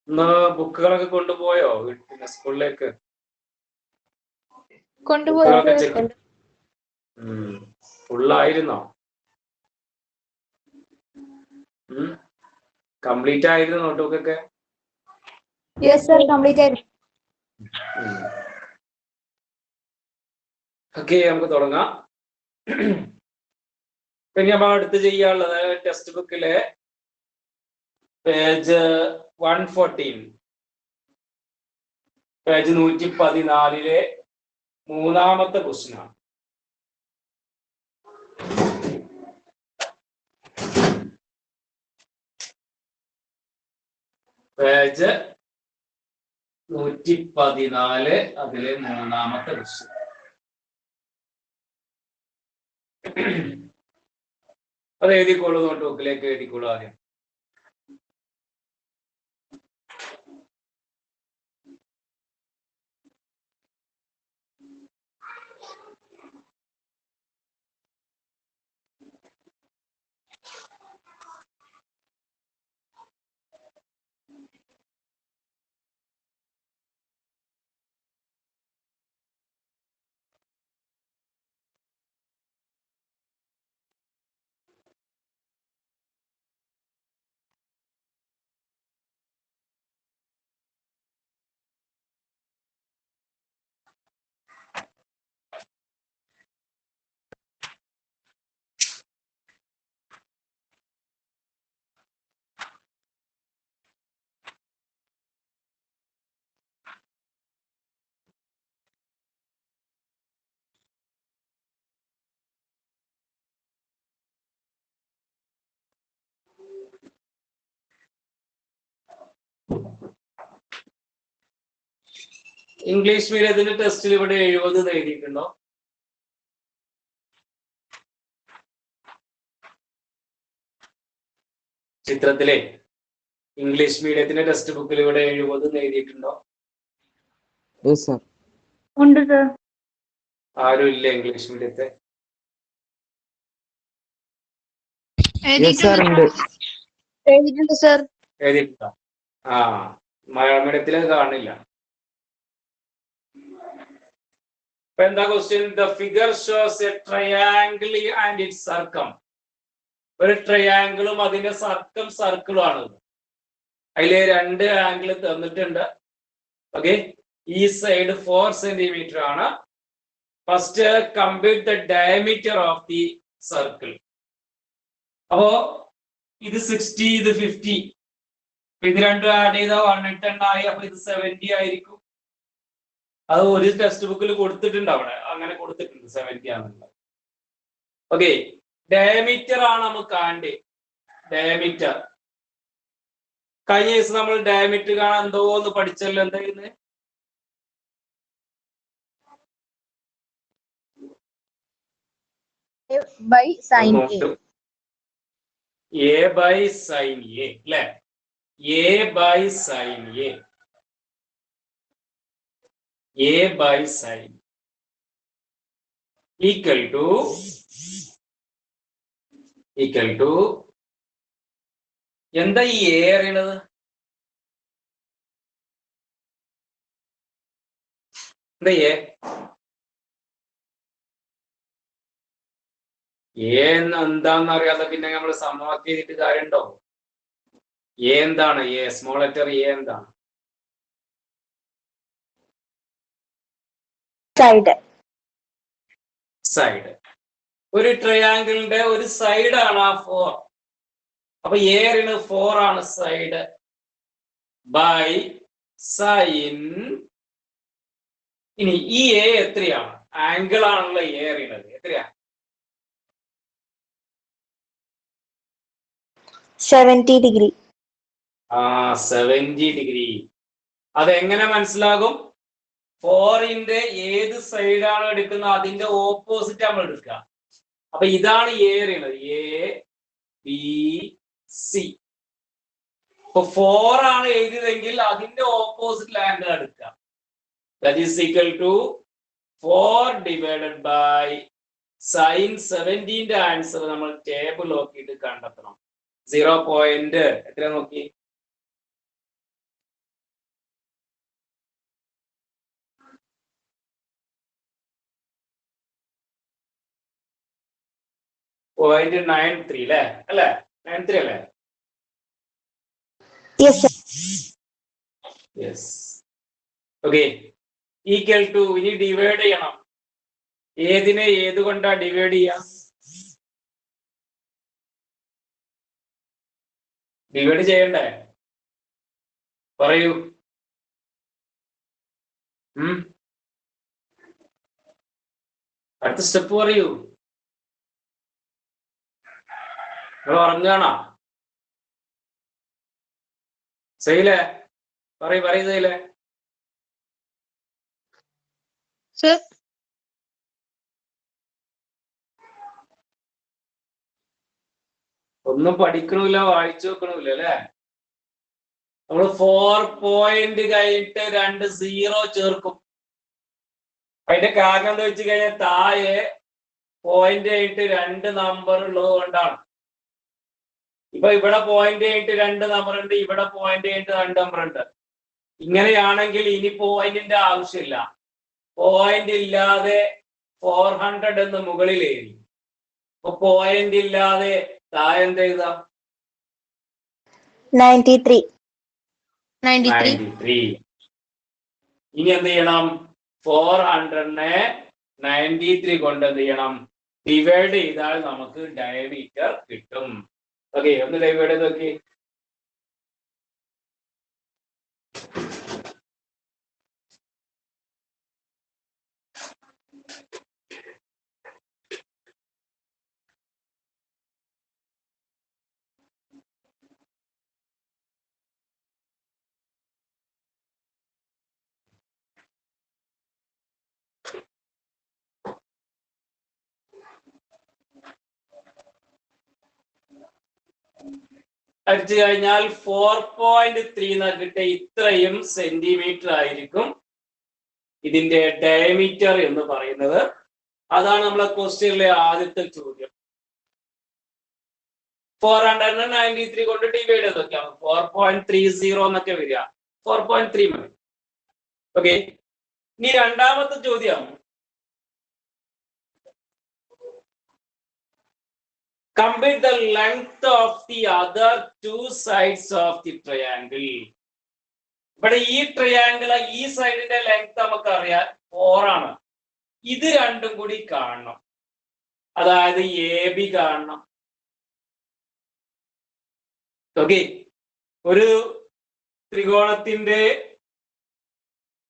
ഇന്ന് ബുക്കുകളൊക്കെ കൊണ്ടുപോയോ പിന്നെ സ്കൂളിലേക്ക്? ബുക്കുകളൊക്കെ ചെക്ക് ഫുള്ളായിരുന്നോ? കംപ്ലീറ്റ് ആയിരുന്നു നോട്ട്ബുക്കൊക്കെ? ഓക്കെ, നമുക്ക് തുടങ്ങാം. പിന്നെ നമ്മൾ അടുത്ത് ചെയ്യാനുള്ളത് ടെക്സ്റ്റ് ബുക്കിലെ പേജ് 114, പേജ് 114 മൂന്നാമത്തെ ക്വസ്റ്റ്യനാണ്. പേജ് 114 അതിലെ മൂന്നാമത്തെ ക്വസ്റ്റ്യൻ. അത് എഴുതിക്കോളൂ, നോട്ട് ബുക്കിലേക്ക് എഴുതിക്കോളൂ ആദ്യം. ഇംഗ്ലീഷ് മീഡിയത്തിന്റെ ടെസ്റ്റിൽ ഇവിടെ 70 എഴുതിയിട്ടുണ്ടോ? ചിത്രത്തിലെ ഇംഗ്ലീഷ് മീഡിയത്തിന്റെ ടെക്സ്റ്റ് ബുക്കിൽ ഇവിടെ 70 എഴുതിയിട്ടുണ്ടോ? ഉണ്ട് സർ. ആരും ഇല്ല ഇംഗ്ലീഷ് മീഡിയത്തെ? എഴുതിയിട്ടുണ്ട് സർ. എഴുതിയിട്ടുണ്ടോ? ആ, മലയാള മീഡിയത്തിൽ അത് കാണില്ല. ഇപ്പൊ എന്താ question? The figure shows a triangle and it's circum. ഒരു ട്രയാംഗിളും അതിന്റെ സർക്കിളും ആണ്. അതില് 2 ആംഗിൾ തന്നിട്ടുണ്ട്. ഓക്കെ, ഈ സൈഡ് 4 സെന്റിമീറ്റർ ആണ്. First compute the diameter of the circle. അപ്പോ ഇത് 60, ഇത് 50. ഇത് രണ്ടും ആഡ് ചെയ്താൽ 110 ആയി. അപ്പൊ ഇത് 70 ആയിരിക്കും. അത് ഒരു ടെക്സ്റ്റ് ബുക്കിൽ കൊടുത്തിട്ടുണ്ട്, അവിടെ അങ്ങനെ കൊടുത്തിട്ടുണ്ട് 70 ആണെന്നുള്ളത്. ഓക്കെ, ഡയമീറ്റർ ആണ് നമുക്ക് കാണണ്ടേ. ഡയമീറ്റർ കഴിഞ്ഞ ദിവസം നമ്മൾ ഡയമീറ്റർ കാണാൻ എന്തോ ഒന്ന് പഠിച്ചല്ലോ. എന്തായിരുന്നു? A by sin A അല്ലെ? A by sin equal to എന്താ ഈ എ അറിയണത്? എന്താ എന്താന്ന് അറിയാതെ പിന്നെ നമ്മൾ സമവാക്യം ചെയ്തിട്ട് കാര്യമുണ്ടോ? എന്താണ് സ്മോൾ ലെറ്റർ എന്താണ്? സൈഡ്. ഒരു ട്രയാങ്കിളിന്റെ ഒരു സൈഡാണ് ആ 4. അപ്പൊ ഏറിന് 4 ആണ് സൈഡ്. By sine. ഇനി ഈ എത്രയാണ്? ആംഗിൾ ആണല്ലോ ഏറിയണത്. എത്രയാ? 70 ഡിഗ്രി. 70 ഡിഗ്രി. അതെങ്ങനെ മനസ്സിലാകും? 4ന്റെ ഏത് സൈഡാണ് എടുക്കുന്നത് അതിന്റെ ഓപ്പോസിറ്റ് നമ്മൾ എടുക്കുക. അപ്പൊ ഇതാണ് ഏറിയണത്. ABC. ഇപ്പൊ 4 ആണ് എഴുതിയതെങ്കിൽ അതിന്റെ ഓപ്പോസിറ്റ് ആംഗിൾ എടുക്കുക. That is equal to 4 divided by sin 70ന്റെ ആൻസർ നമ്മൾ ടേബിൾ നോക്കിയിട്ട് കണ്ടെത്തണം. 0. എത്ര നോക്കി? 0.93 അല്ലേ 93 അല്ലേ? Yes, sir. Yes. Okay, equal to, ഇനി ഡിവൈഡ് ചെയ്യണം. ഏതിനെ ഏത് കൊണ്ടാ ഡിവൈഡ് ചെയ്യാം? ഡിവൈഡ് ചെയ്യണ്ടേ? പറയൂ. അടുത്ത സ്റ്റെപ്പ് പറയൂ. നിങ്ങൾ ഉറങ്ങാണോ? സൈലേ പറയൂ സൈലേ. Sir. ഒന്നും പഠിക്കണില്ല, വായിച്ചു വെക്കണില്ല അല്ലെ? നമ്മൾ 4 പോയിന്റ് കഴിഞ്ഞിട്ട് 2 0 ചേർക്കും. അതിന്റെ കാരണം എന്താ വെച്ച് കഴിഞ്ഞാൽ താഴെ പോയിന്റ് കഴിഞ്ഞിട്ട് 2 നമ്പർ ഉള്ളത് കൊണ്ടാണ്. ഇപ്പൊ ഇവിടെ പോയിന്റ് കഴിഞ്ഞിട്ട് 2 നമ്പർ ഉണ്ട്, ഇവിടെ പോയിന്റ് കഴിഞ്ഞിട്ട് 2 നമ്പർ ഉണ്ട്. ഇങ്ങനെയാണെങ്കിൽ ഇനി പോയിന്റിന്റെ ആവശ്യമില്ല. പോയിന്റ് ഇല്ലാതെ 400 എന്ന് മുകളിൽ എഴുതി. അപ്പൊ പോയിന്റ് ഇല്ലാതെ താഴെ എന്ത് എഴുതാം? 93. ഇനി എന്ത് ചെയ്യണം? 400-നെ 93 കൊണ്ട് എന്ത് ചെയ്യണം? ഡിവൈഡ് ചെയ്താൽ നമുക്ക് ഡയമീറ്റർ കിട്ടും. ഓക്കെ, ഒന്ന് ഡിവൈഡ് ചെയ്ത് നോക്കി. അടിച്ചു കഴിഞ്ഞാൽ 4.3 കിട്ടിയ ഇത്രയും സെന്റിമീറ്റർ ആയിരിക്കും ഇതിന്റെ ഡയമീറ്റർ എന്ന് പറയുന്നത്. അതാണ് നമ്മളെ ക്വസ്റ്റ്യനിലെ ആദ്യത്തെ ചോദ്യം. 493 കൊണ്ട് ഡിവൈഡ് ചെയ്ത് നോക്കിയാൽ 4.30 എന്നൊക്കെ വരിക. 4.3 മതി. ഓക്കെ, ഇനി രണ്ടാമത്തെ ചോദ്യം. Compute the length of the other 2 sides of the triangle. ഇവിടെ ഈ ട്രയാങ്കിൾ, ഈ സൈഡിന്റെ ലെങ്ത് നമുക്കറിയാം 4 ആണ്. ഇത് രണ്ടും കൂടി കാണണം. അതായത് AB കാണണം. ഓക്കെ, ഒരു ത്രികോണത്തിന്റെ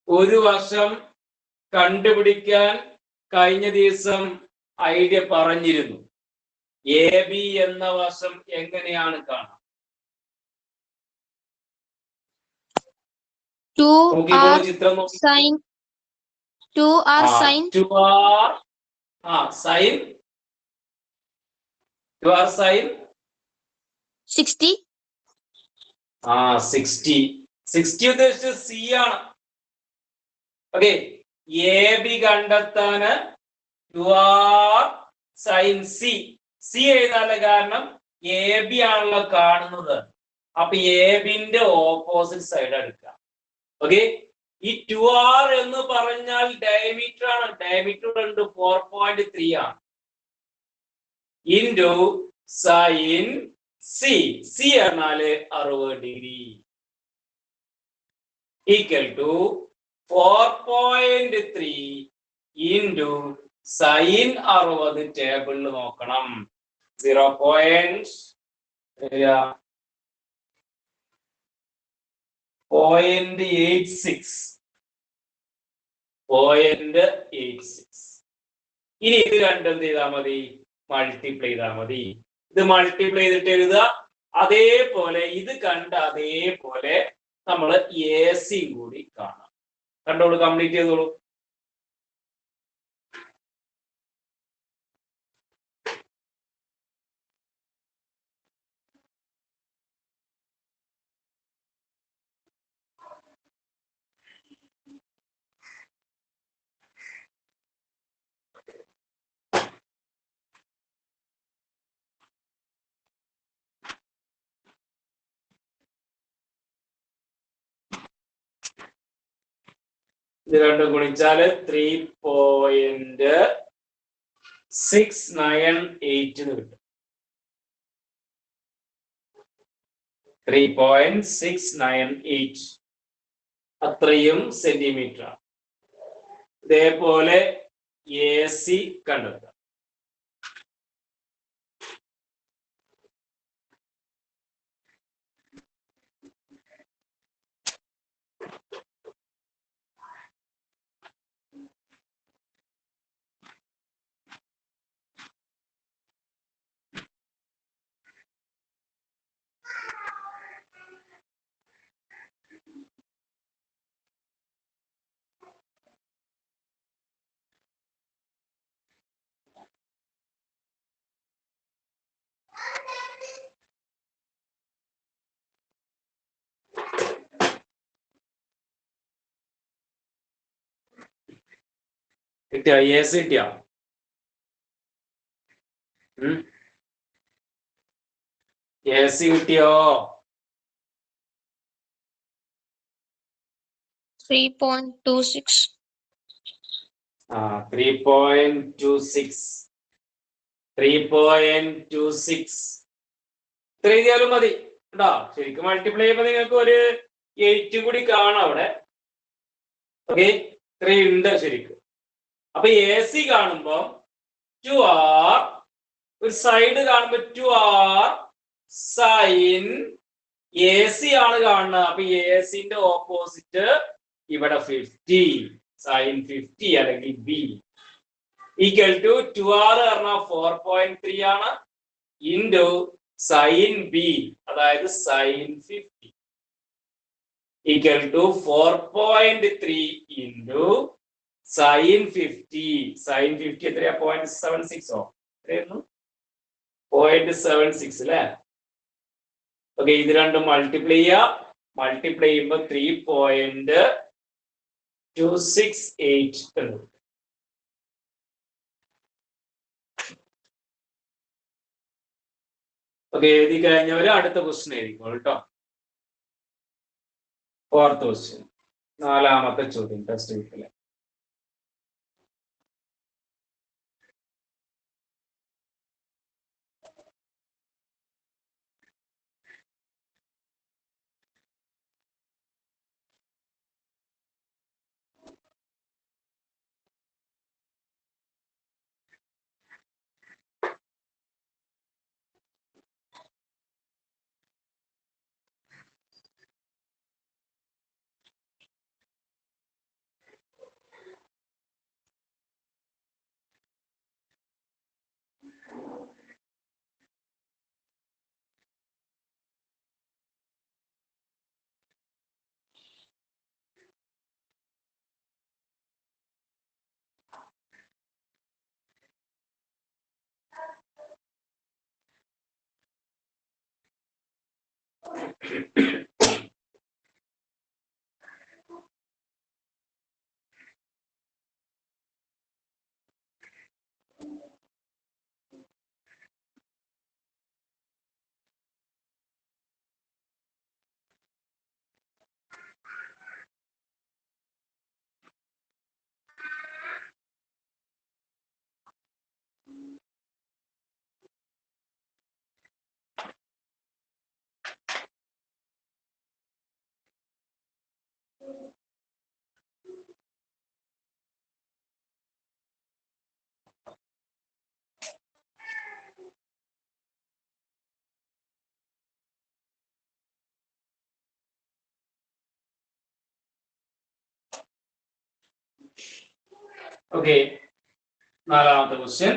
ഒരു വശം കണ്ടുപിടിക്കാൻ കഴിഞ്ഞ ദിവസം ഐഡിയ പറഞ്ഞിരുന്നു. AB എന്ന വശം എങ്ങനെയാണ് കാണാം? 2R ചിത്രം sin. 2R sin. 2R sin 60. 60 ഉദ്ദേശിച്ചത് സി ആണ്. ഓക്കെ, AB കണ്ടെത്താന് 2R sin സി എഴുതാനുള്ള കാരണം AB ആണല്ലോ കാണുന്നത്. അപ്പൊ ABന്റെ ഓപ്പോസിറ്റ് സൈഡ് എടുക്കുക. ഓക്കെ, ഈ 2R എന്ന് പറഞ്ഞാൽ ഡയമീറ്റർ ആണ്. ഡയമീറ്റർ ഉണ്ട് 4.3 ആണ്. ഇൻറ്റു സൈൻ സി എന്നാല് 60 degree equal to 4.3 into sine 60. ടേബിളിൽ നോക്കണം. 0.86. ഇനി ഇത് രണ്ടും എന്ത് ചെയ്താൽ മതി? മൾട്ടിപ്ലൈ ചെയ്താൽ മതി. ഇത് മൾട്ടിപ്ലൈ ചെയ്തിട്ട് എഴുതുക. അതേപോലെ ഇത് കണ്ട അതേപോലെ നമ്മൾ AC കൂടി കാണാം. കണ്ടോളൂ, കംപ്ലീറ്റ് ചെയ്തോളൂ. ഇത് രണ്ടും ഗുണിച്ചാല് 3.6 698 എന്ന് കിട്ടും. 3.698 അത്രയും സെന്റിമീറ്റർ ആണ്. ഇതേപോലെ AC കണ്ടെത്തുക. കിട്ടിയോ? AC കിട്ടിയോ? AC കിട്ടിയോ? 3.26. 3.26. 3.26 ഇത്ര എഴുതിയാലും മതി കേട്ടോ. ശരിക്കും മൾട്ടിപ്ലൈ ചെയ്യുമ്പോ നിങ്ങൾക്ക് ഒരു 8 കൂടി കാണാം അവിടെ. ഓക്കെ, 3 ഉണ്ട് ശരിക്കും. അപ്പൊ AC കാണുമ്പോ 2R, ഒരു സൈഡ് കാണുമ്പോ 2R സൈൻ AC ആണ് കാണുന്നത്. അപ്പൊ ACന്റെ ഓപ്പോസിറ്റ് ഇവിടെ 50 സൈൻ 50 അല്ലെങ്കിൽ B ഈക്വൽ ടു 2R പറഞ്ഞാൽ 4.3 ആണ് ഇൻറ്റു സൈൻ B അതായത് sine 50 equal to 4.3 into sine 50. Sine 50 എത്രയാ? 0.76 എത്രയായിരുന്നു? 0.76 അല്ലേ? ഓക്കെ, ഇത് രണ്ടും മൾട്ടിപ്ലൈ ചെയ്യാം. മൾട്ടിപ്ലൈ ചെയ്യുമ്പോൾ 3.268 എന്ന്. ഓക്കെ, എഴുതി കഴിഞ്ഞവര് അടുത്ത ക്വസ്റ്റ്യൻ എഴുതിക്കോളൂ കേട്ടോ. 4th ക്വസ്റ്റ്യൻ, 4ാമത്തെ ചോദ്യം ടെക്സ്റ്റ് ബുക്കിലെ. ഓക്കെ, 4ാമത്തെ ക്വസ്റ്റ്യൻ.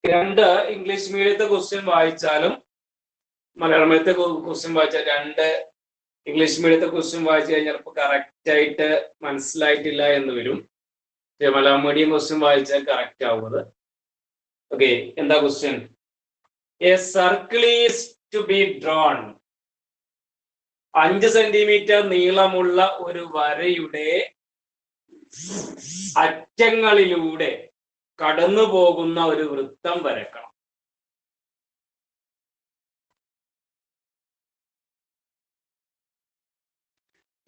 2 ഇംഗ്ലീഷ് മീഡിയത്തെ ക്വസ്റ്റ്യൻ വായിച്ചാലും മലയാളം മീഡിയത്തെ ക്വസ്റ്റ്യൻ വായിച്ചാൽ 2 ഇംഗ്ലീഷ് മീഡിയത്തെ ക്വസ്റ്റ്യൻ വായിച്ചു കഴിഞ്ഞാൽ ചിലപ്പോൾ കറക്റ്റ് ആയിട്ട് മനസ്സിലായിട്ടില്ല എന്ന് വരും. മലയാളം മീഡിയം ക്വസ്റ്റ്യൻ വായിച്ചാൽ കറക്റ്റ് ആവുന്നത്. ഓക്കെ, എന്താ question? A circle is to be drawn. 5 centimetre നീളമുള്ള ഒരു വരയുടെ അറ്റങ്ങളിലൂടെ കടന്നു പോകുന്ന ഒരു വൃത്തം വരക്കണം.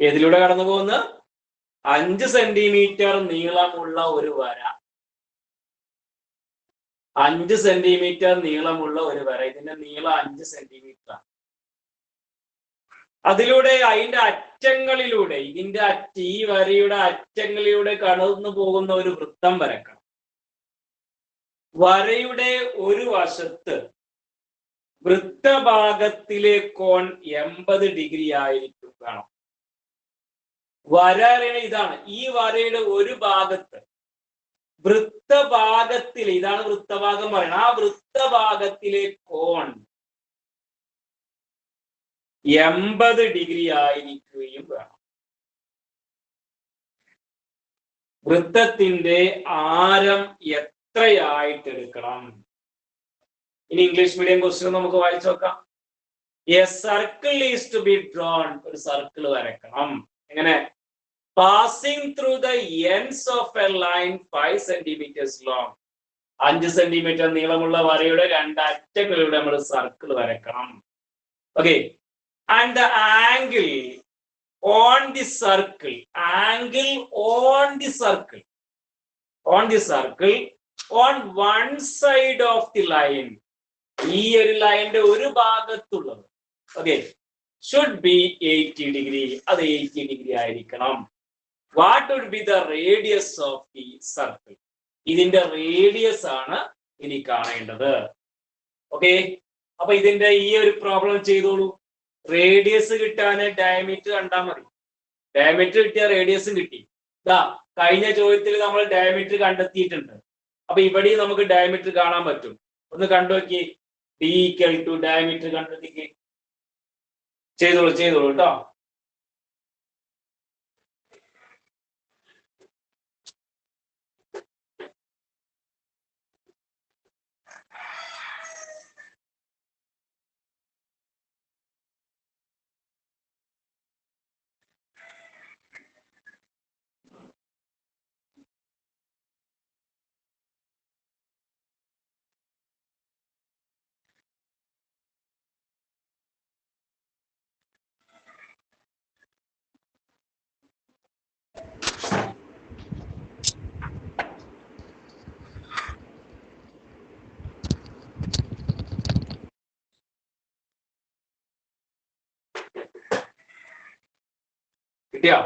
ഏതിലൂടെ കടന്നു പോകുന്ന? 5 സെന്റിമീറ്റർ നീളമുള്ള ഒരു വര, 5 സെന്റിമീറ്റർ നീളമുള്ള ഒരു വര, ഇതിന്റെ നീളം 5 സെന്റിമീറ്റർ. അതിലൂടെ അതിന്റെ അറ്റങ്ങളിലൂടെ, ഈ വരയുടെ അറ്റങ്ങളിലൂടെ കടന്നു പോകുന്ന ഒരു വൃത്തം വരക്കണം. വരയുടെ ഒരു വശത്ത് വൃത്തഭാഗത്തിലെ കോൺ 80 ഡിഗ്രി ആയിരിക്കും വേണം. വര ഇതാണ്. ഈ വരയുടെ ഒരു ഭാഗത്ത് വൃത്തഭാഗത്തിൽ, ഇതാണ് വൃത്തഭാഗം പറയുന്നത്, ആ വൃത്തഭാഗത്തിലെ കോൺ 80 ഡിഗ്രി ആയിരിക്കുകയും വേണം. വൃത്തത്തിന്റെ ആരം എത്രയായിട്ടെടുക്കണം? ഇനി ഇംഗ്ലീഷ് മീഡിയം ക്വസ്റ്റ്യൻ നമുക്ക് വായിച്ചു നോക്കാം. A circle is to be drawn. ഒരു സർക്കിൾ വരക്കണം. എങ്ങനെ? Passing through the ends of a line 5 centimetres long. 5 centimetre നീളമുള്ള വരയുടെ 2 അറ്റങ്ങളിലൂടെ നമ്മൾ സർക്കിൾ വരക്കണം. Okay. And the angle on the circle, angle on the circle, on the circle on one side of the line, ഈ ഒരു ലൈനിന്റെ ഒരു ഭാഗത്തുള്ളത്, ഓക്കെ, ഷുഡ് ബി 80 ഡിഗ്രി. അത് 80 ഡിഗ്രി ആയിരിക്കണം. What would B the radius of the circle? ഇതിന്റെ radius ആണ് ഇനി കാണേണ്ടത്. ഓക്കെ. അപ്പൊ ഇതിന്റെ ഈ ഒരു പ്രോബ്ലം ചെയ്തോളൂ. റേഡിയസ് കിട്ടാന് ഡയമീറ്റർ കണ്ടാൽ മതി. ഡയമീറ്റർ കിട്ടിയ റേഡിയസും കിട്ടി. കഴിഞ്ഞ ചോദ്യത്തിൽ നമ്മൾ ഡയമീറ്റർ കണ്ടെത്തിയിട്ടുണ്ട്. അപ്പൊ ഇവിടെ നമുക്ക് ഡയമീറ്റർ കാണാൻ പറ്റും. ഒന്ന് കണ്ടു നോക്കി. ഡി ഈക്വൽ ടു ഡയമീറ്റർ കണ്ടെത്തിക്ക്. ചെയ്തോളൂ കേട്ടോ. കിട്ടിയോ?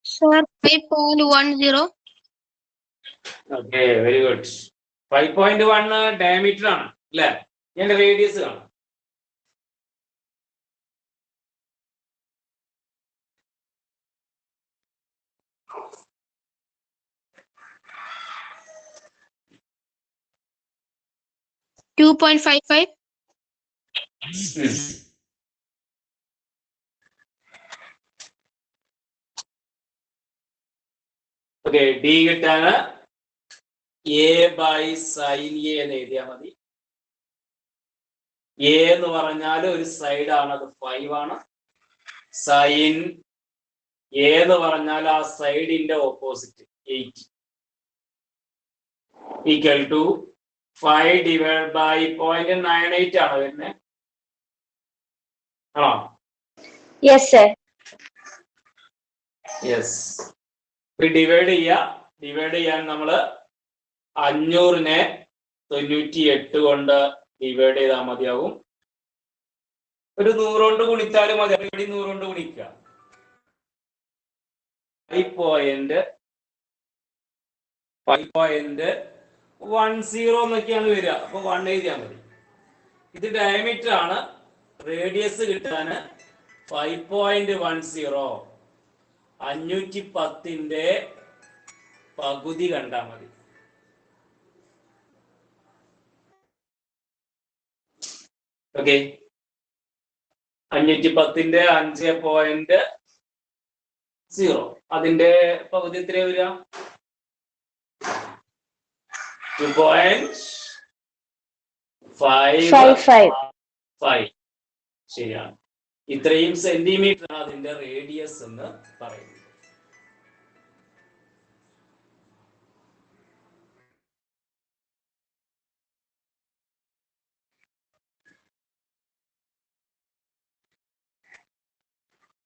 Sir, 5.10. Okay, very good. 5.1 diameter ആണ് അല്ലെ? ഞാൻ റേഡിയസ് കാണാം. $2.55. ഓക്കെ. ഡി കിട്ടാന് A/sin A എന്ന് എഴുതിയാൽ മതി. എ എന്ന് പറഞ്ഞാൽ ഒരു സൈഡ് ആണ്, അത് 5 ആണ്. സൈൻ എ എന്ന് പറഞ്ഞാൽ ആ സൈഡിന്റെ opposite 8 equal to 5 divide by 0.98 ആണ് വരുന്നത്. ആണോ? Yes, sir. യെസ്. ഡിവൈഡ് ചെയ്യാൻ നമ്മള് 500-നെ 98 കൊണ്ട് ഡിവൈഡ് ചെയ്താൽ മതിയാകും. ഒരു 100 കൊണ്ട് ഗുണിച്ചാലും മതി. ഇവിടെ 100 കൊണ്ട് ഗുണിക്കുക. 5.10 എന്നൊക്കെയാണ് വരിക. അപ്പൊ 1 എഴുതിയാൽ മതി. ഇത് ഡയമീറ്റർ ആണ്. റേഡിയസ് കിട്ടാന് 5.10 510-ന്റെ പകുതി കണ്ടാൽ മതി. ഓക്കെ. 510-ന്റെ 5.0 അതിന്റെ പകുതി എത്ര വരിക? 2.55. ശരിയാണ്. ഇത്രയും സെന്റിമീറ്റർ ആണ് അതിന്റെ റേഡിയസ് എന്ന് പറയുന്നത്.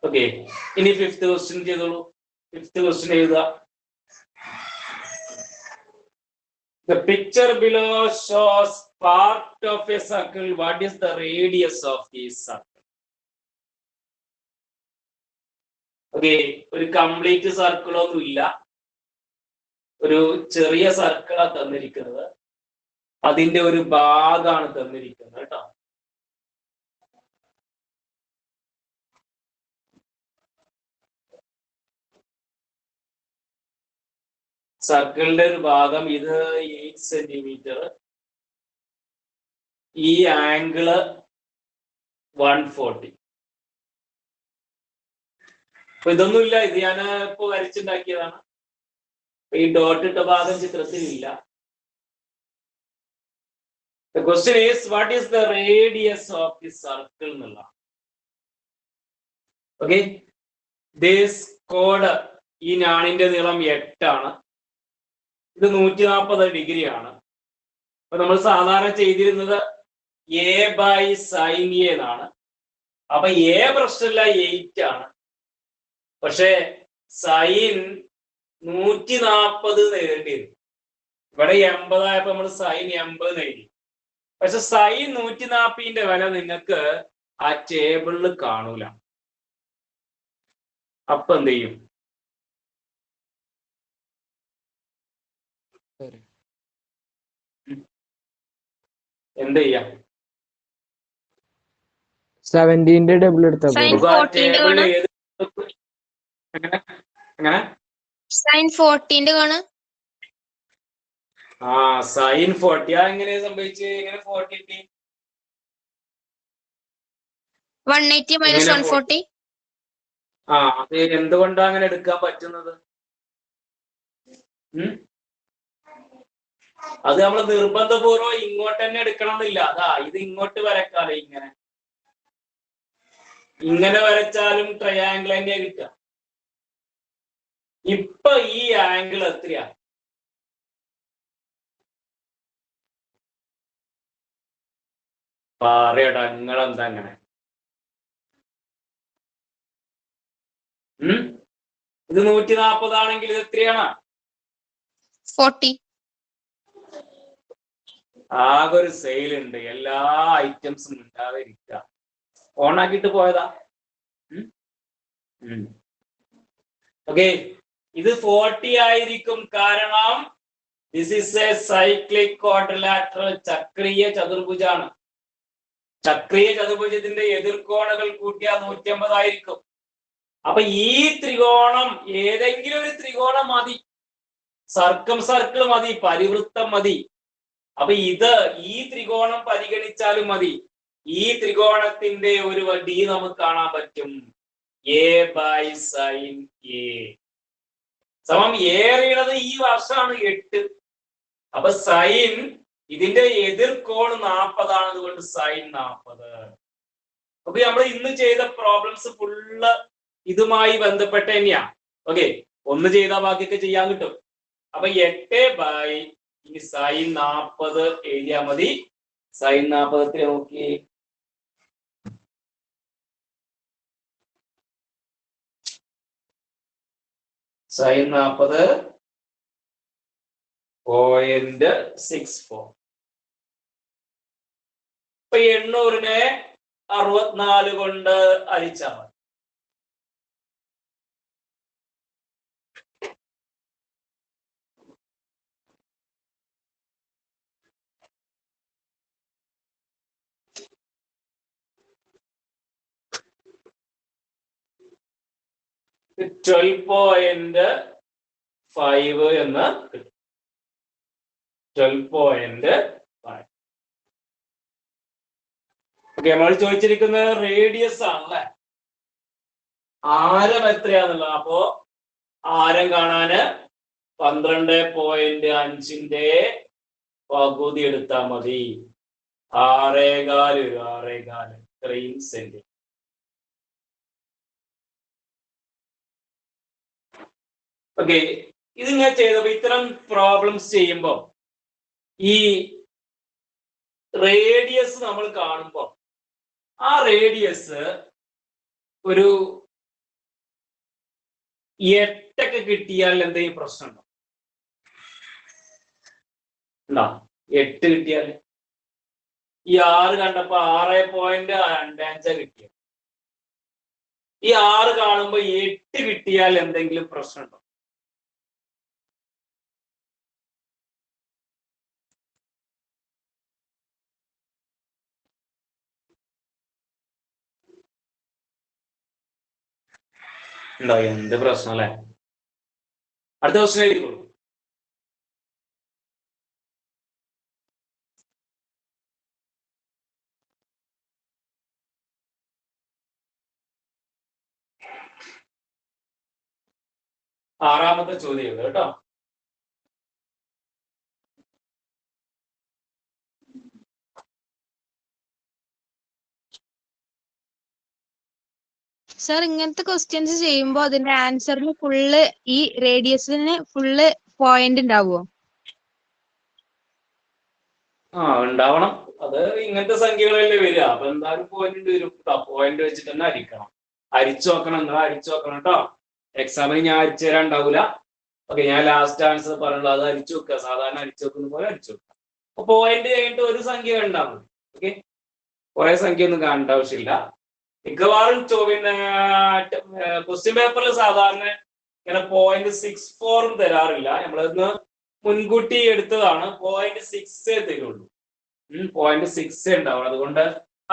ഓക്കെ, ഇനി ഫിഫ്ത്ത് ക്വസ്റ്റ്യൻ ചെയ്തോളൂ. ഫിഫ്ത്ത് ക്വസ്റ്റ്യൻ എഴുതുക. The picture below shows part of a circle. What is the radius of this circle? Okay, ഒരു കംപ്ലീറ്റ് സർക്കിൾ ഒന്നും ഇല്ല, ഒരു ചെറിയ സർക്കിളാണ് തന്നിരിക്കുന്നത്, അതിന്റെ ഒരു ഭാഗമാണ് തന്നിരിക്കുന്നത് കേട്ടോ. സർക്കിളിന്റെ ഒരു ഭാഗം ഇത് 8 സെന്റിമീറ്റർ, ഈ ആംഗിള് 140. അപ്പൊ ഇതൊന്നുമില്ല, ഇത് ഞാൻ ഇപ്പൊ വരച്ചുണ്ടാക്കിയതാണ്. ഈ ഡോട്ട് ഇട്ട ഭാഗം ചിത്രത്തിലില്ല. The question is, what is the radius of the circle എന്നുള്ള. ഓക്കെ, this കോഡ്, ഈ ഞാണിന്റെ നീളം 8 ആണ്, ഇത് 140 ഡിഗ്രി ആണ്. അപ്പൊ നമ്മൾ സാധാരണ ചെയ്തിരുന്നത് a ബൈ സൈൻ എ എന്നാണ്. അപ്പൊ a പ്രശ്നമില്ല, 8 ആണ്. പക്ഷെ സൈൻ 140 നേടേണ്ടി വരും. ഇവിടെ 80 ആയപ്പോ നമ്മൾ സൈൻ 80 നേടി. പക്ഷെ സൈൻ 140ന്റെ വില നിങ്ങൾക്ക് ആ ടേബിളിൽ കാണൂല. അപ്പൊ എന്ത് ചെയ്യും? എന്ത് ചെയ്യാം? 17ന്റെ ഡബിൾ എടുത്താൽ Sin പോരെ? 14 ടേബിളിൽ കാണാം. ഏത് എങ്ങനെ Sin 14 കാണാം. ആ സൈൻ 40 ആ എങ്ങനെ സംഭവിച്ച്? എങ്ങനെ 40 കിട്ടി? 180 minus 140. ആ അത് എന്തുകൊണ്ടാണ് അങ്ങനെ എടുക്കാൻ പറ്റുന്നത്? അത് നമ്മൾ നിർബന്ധപൂർവ്വം ഇങ്ങോട്ട് തന്നെ എടുക്കണം എന്നില്ല. അതാ ഇത് ഇങ്ങോട്ട് വരക്കാലോ, ഇങ്ങനെ വരച്ചാലും ട്രയാങ്കിൾ തന്നെ കിട്ടുക. ഇപ്പൊ ഈ ആംഗിൾ എത്രയാ? പറയടാ, നിങ്ങളെന്താ അങ്ങനെ? ഇത് 140 ആണെങ്കിൽ ഇത് എത്രയാണ്? 40. ആകെ ഒരു സെയിൽ ഉണ്ട്, എല്ലാ ഐറ്റംസും ഉണ്ടാതെ ഇരിക്കുക. ഓണാക്കിയിട്ട് പോയതാ. ഓക്കെ, ഇത് 40 ആയിരിക്കും. കാരണം this is a cyclic quadrilateral, ചക്രീയ ചതുർഭുജാണ്. ചക്രീയ ചതുർഭുജത്തിന്റെ എതിർകോണകൾ കൂട്ടിയാൽ 150 ആയിരിക്കും. അപ്പൊ ഈ ത്രികോണം, ഏതെങ്കിലും ഒരു ത്രികോണം മതി, സർക്കം സർക്കിൾ മതി, പരിവൃത്തം മതി. അപ്പൊ ഇത് ഈ ത്രികോണം പരിഗണിച്ചാലും മതി. ഈ ത്രികോണത്തിന്റെ ഒരു ഡി നമുക്ക് കാണാൻ പറ്റും. എ ബൈ സൈൻ എ സമം എ അറിയണത് ഈ വർഷമാണ് 8. അപ്പൊ സൈൻ, ഇതിന്റെ എതിർകോൺ 40 ആണ്, അതുകൊണ്ട് സൈൻ 40. അപ്പൊ നമ്മൾ ഇന്ന് ചെയ്ത പ്രോബ്ലംസ് ഫുള്ള് ഇതുമായി ബന്ധപ്പെട്ട തന്നെയാ. ഓക്കെ, ഒന്ന് ചെയ്താൽ ബാക്കിയൊക്കെ ചെയ്യാൻ കിട്ടും. അപ്പൊ 8 ബൈ ഇനി സൈൻ 40 എഴുതിയാൽ മതി. സൈൻ 40 നോക്കി, സൈൻ 40.64. ഇപ്പൊ 800നെ 64 കൊണ്ട് ഹരിച്ചാൽ മതി. ഇത് 12.5 എന്ന് കിട്ടും. 12.5. ഓക്കെ, നമ്മൾ ചോദിച്ചിരിക്കുന്നത് റേഡിയസ് ആണല്ലേ, ആരം എത്രയാന്നുള്ളത്. അപ്പോ ആരം കാണാന് 12.5ന്റെ പകുതി എടുത്താൽ മതി. 6.4 ഇത്രയും സെന്റി. ഓക്കെ, ഇത് ഞാൻ ചെയ്തപ്പോ ഇത്തരം പ്രോബ്ലംസ് ചെയ്യുമ്പോ ഈ റേഡിയസ് നമ്മൾ കാണുമ്പോൾ ആ റേഡിയസ് ഒരു 8 കിട്ടിയാൽ എന്തെങ്കിലും പ്രശ്നമുണ്ടോ? ഉണ്ടോ? 8 കിട്ടിയാൽ ഈ 6 കണ്ടപ്പോ 6.25 കിട്ടിയ ഈ 6 കാണുമ്പോ 8 കിട്ടിയാൽ എന്തെങ്കിലും പ്രശ്നമുണ്ടോ? ഉണ്ടോ? എന്ത് പ്രശ്നം അല്ലെ? അടുത്ത ക്വസ്റ്റ്യൻ എഴുതിക്കോളൂ. ആറാമത്തെ ചോദ്യം കേട്ടോ. സർ ഇങ്ങനത്തെ ക്വസ്റ്റ്യൻസ് ചെയ്യുമ്പോ അതിന്റെ ആൻസറിന് ഫുള്ള് ഈ റേഡിയസിന് ഫുള്ള് പോയിന്റ് ഉണ്ടാവുമോ? ഉണ്ടാവണം. അത് ഇങ്ങനത്തെ സംഖ്യകളല്ലേ വരിക. അപ്പൊ എന്തായാലും പോയിന്റ് വരും. പോയിന്റ് വെച്ചിട്ട് തന്നെ അരിക്കണം. അരിച്ചു നോക്കണം. നിങ്ങൾ അരിച്ചു നോക്കണം കേട്ടോ. എക്സാമിന് ഞാൻ അരിച്ചു തരാൻ ഉണ്ടാവൂല. ഓക്കെ, ഞാൻ ലാസ്റ്റ് ആൻസർ പറയുള്ളൂ. അത് അരിച്ചു വെക്കുക. സാധാരണ അരിച്ചു വെക്കുന്ന പോലെ അരിച്ചു വെക്കുക. അപ്പൊ പോയിന്റ് കഴിഞ്ഞിട്ട് ഒരു സംഖ്യ ഉണ്ടാവും. ഓക്കെ, കുറെ സംഖ്യ ഒന്നും കാണേണ്ട ആവശ്യമില്ല. മിക്കവാറും ക്വസ്റ്റ്യൻ പേപ്പറിൽ സാധാരണ ഇങ്ങനെ 0.64 തരാറില്ല. നമ്മളിന്ന് മുൻകൂട്ടി എടുത്തതാണ്. 0.6 തരുള്ളൂ. 0.6 ഉണ്ടാവും. അതുകൊണ്ട്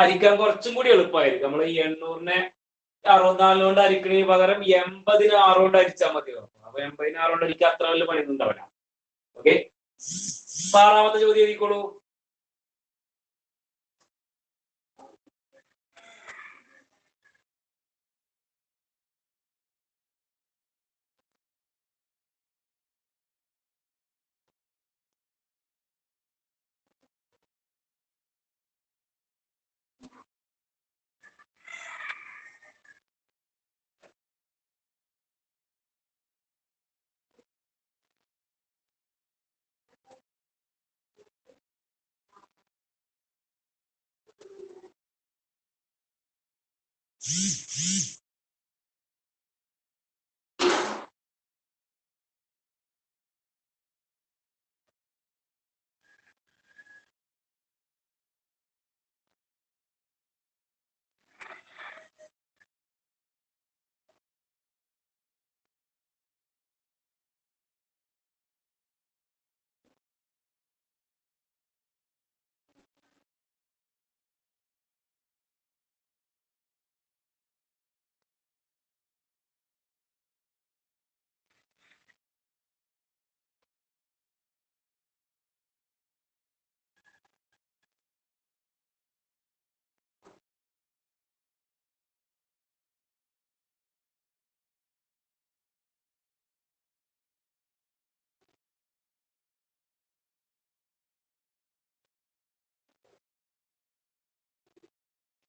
അരിക്കാൻ കുറച്ചും കൂടി എളുപ്പമായിരിക്കും. നമ്മൾ ഈ 800-നെ 64 കൊണ്ട് അരിക്കണതിന് പകരം 80-ന് 6 കൊണ്ട് അരിച്ചാൽ മതി. അപ്പൊ 80-ന് 6 കൊണ്ട് അരിക്കാൻ അത്ര വലിയ പണിയൊന്നും ഉണ്ടാവില്ല. ഓക്കെ, 6ാമത്തെ ചോദ്യം എഴുതിക്കോളൂ.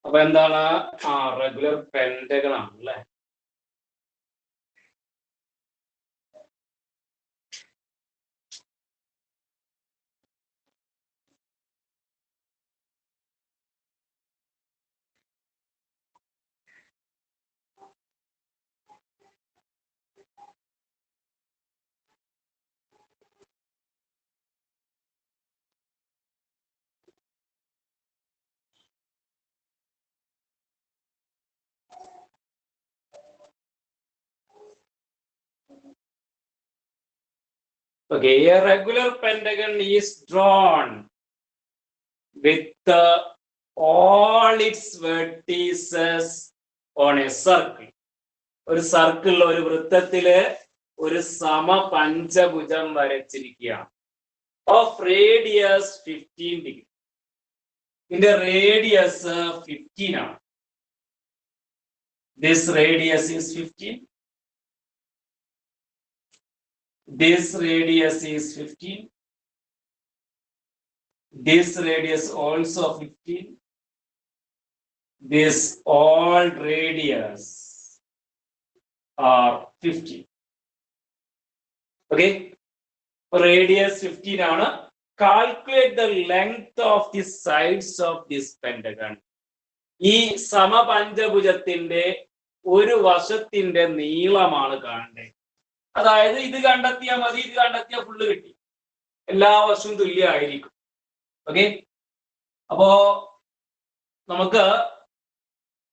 അപ്പൊ എന്താണ്? റെഗുലർ പെന്റഗൺ ആണ് അല്ലെ? Okay, a regular pentagon is drawn with all its vertices on a circle. ഒരു സർക്കിളിൽ, ഒരു വൃത്തത്തില് ഒരു സമപഞ്ചഭുജം വരച്ചിരിക്കുകയാണ്. Of radius 15 degree. ഇതിന്റെ റേഡിയസ് 15 ആണ്. This radius is 15. This radius is 15. This radius also 15. This all radius are 15. Okay, radius 15 ആണ്. Calculate the length of the sides of this pentagon. ഈ സമപഞ്ചഭുജത്തിന്റെ ഒരു വശത്തിന്റെ നീളമാണ് കാണേണ്ടത്. അതായത് ഇത് കണ്ടെത്തിയാൽ മതി, ഇത് കണ്ടെത്തിയാൽ ഫുള്ള് കിട്ടി, എല്ലാ വശവും തുല്യമായിരിക്കും. ഓക്കെ, അപ്പോ നമുക്ക്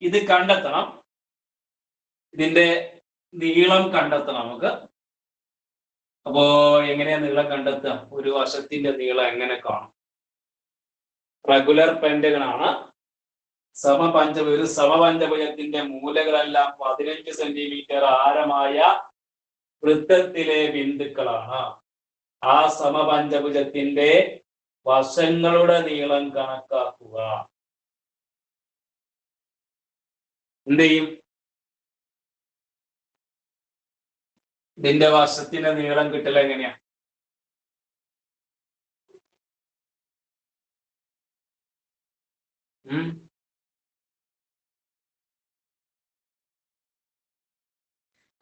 ഇത് കണ്ടെത്തണം, ഇതിന്റെ നീളം കണ്ടെത്തണം നമുക്ക്. അപ്പോ എങ്ങനെയാ നീളം കണ്ടെത്തുക? ഒരു വശത്തിന്റെ നീളം എങ്ങനെ കാണും? റെഗുലർ പെന്റഗൺ ആണ്. ഒരു സമപഞ്ചഭുജത്തിന്റെ മൂലകളെല്ലാം 15 സെന്റിമീറ്റർ ആരമായ വൃത്തത്തിലെ ബിന്ദുക്കളാണ്. ആ സമപഞ്ചഭുജത്തിന്റെ വശങ്ങളുടെ നീളം കണക്കാക്കുക. എന്ത് ചെയ്യും? ഇതിന്റെ വശത്തിന്റെ നീളം കിട്ടൽ എങ്ങനെയാ?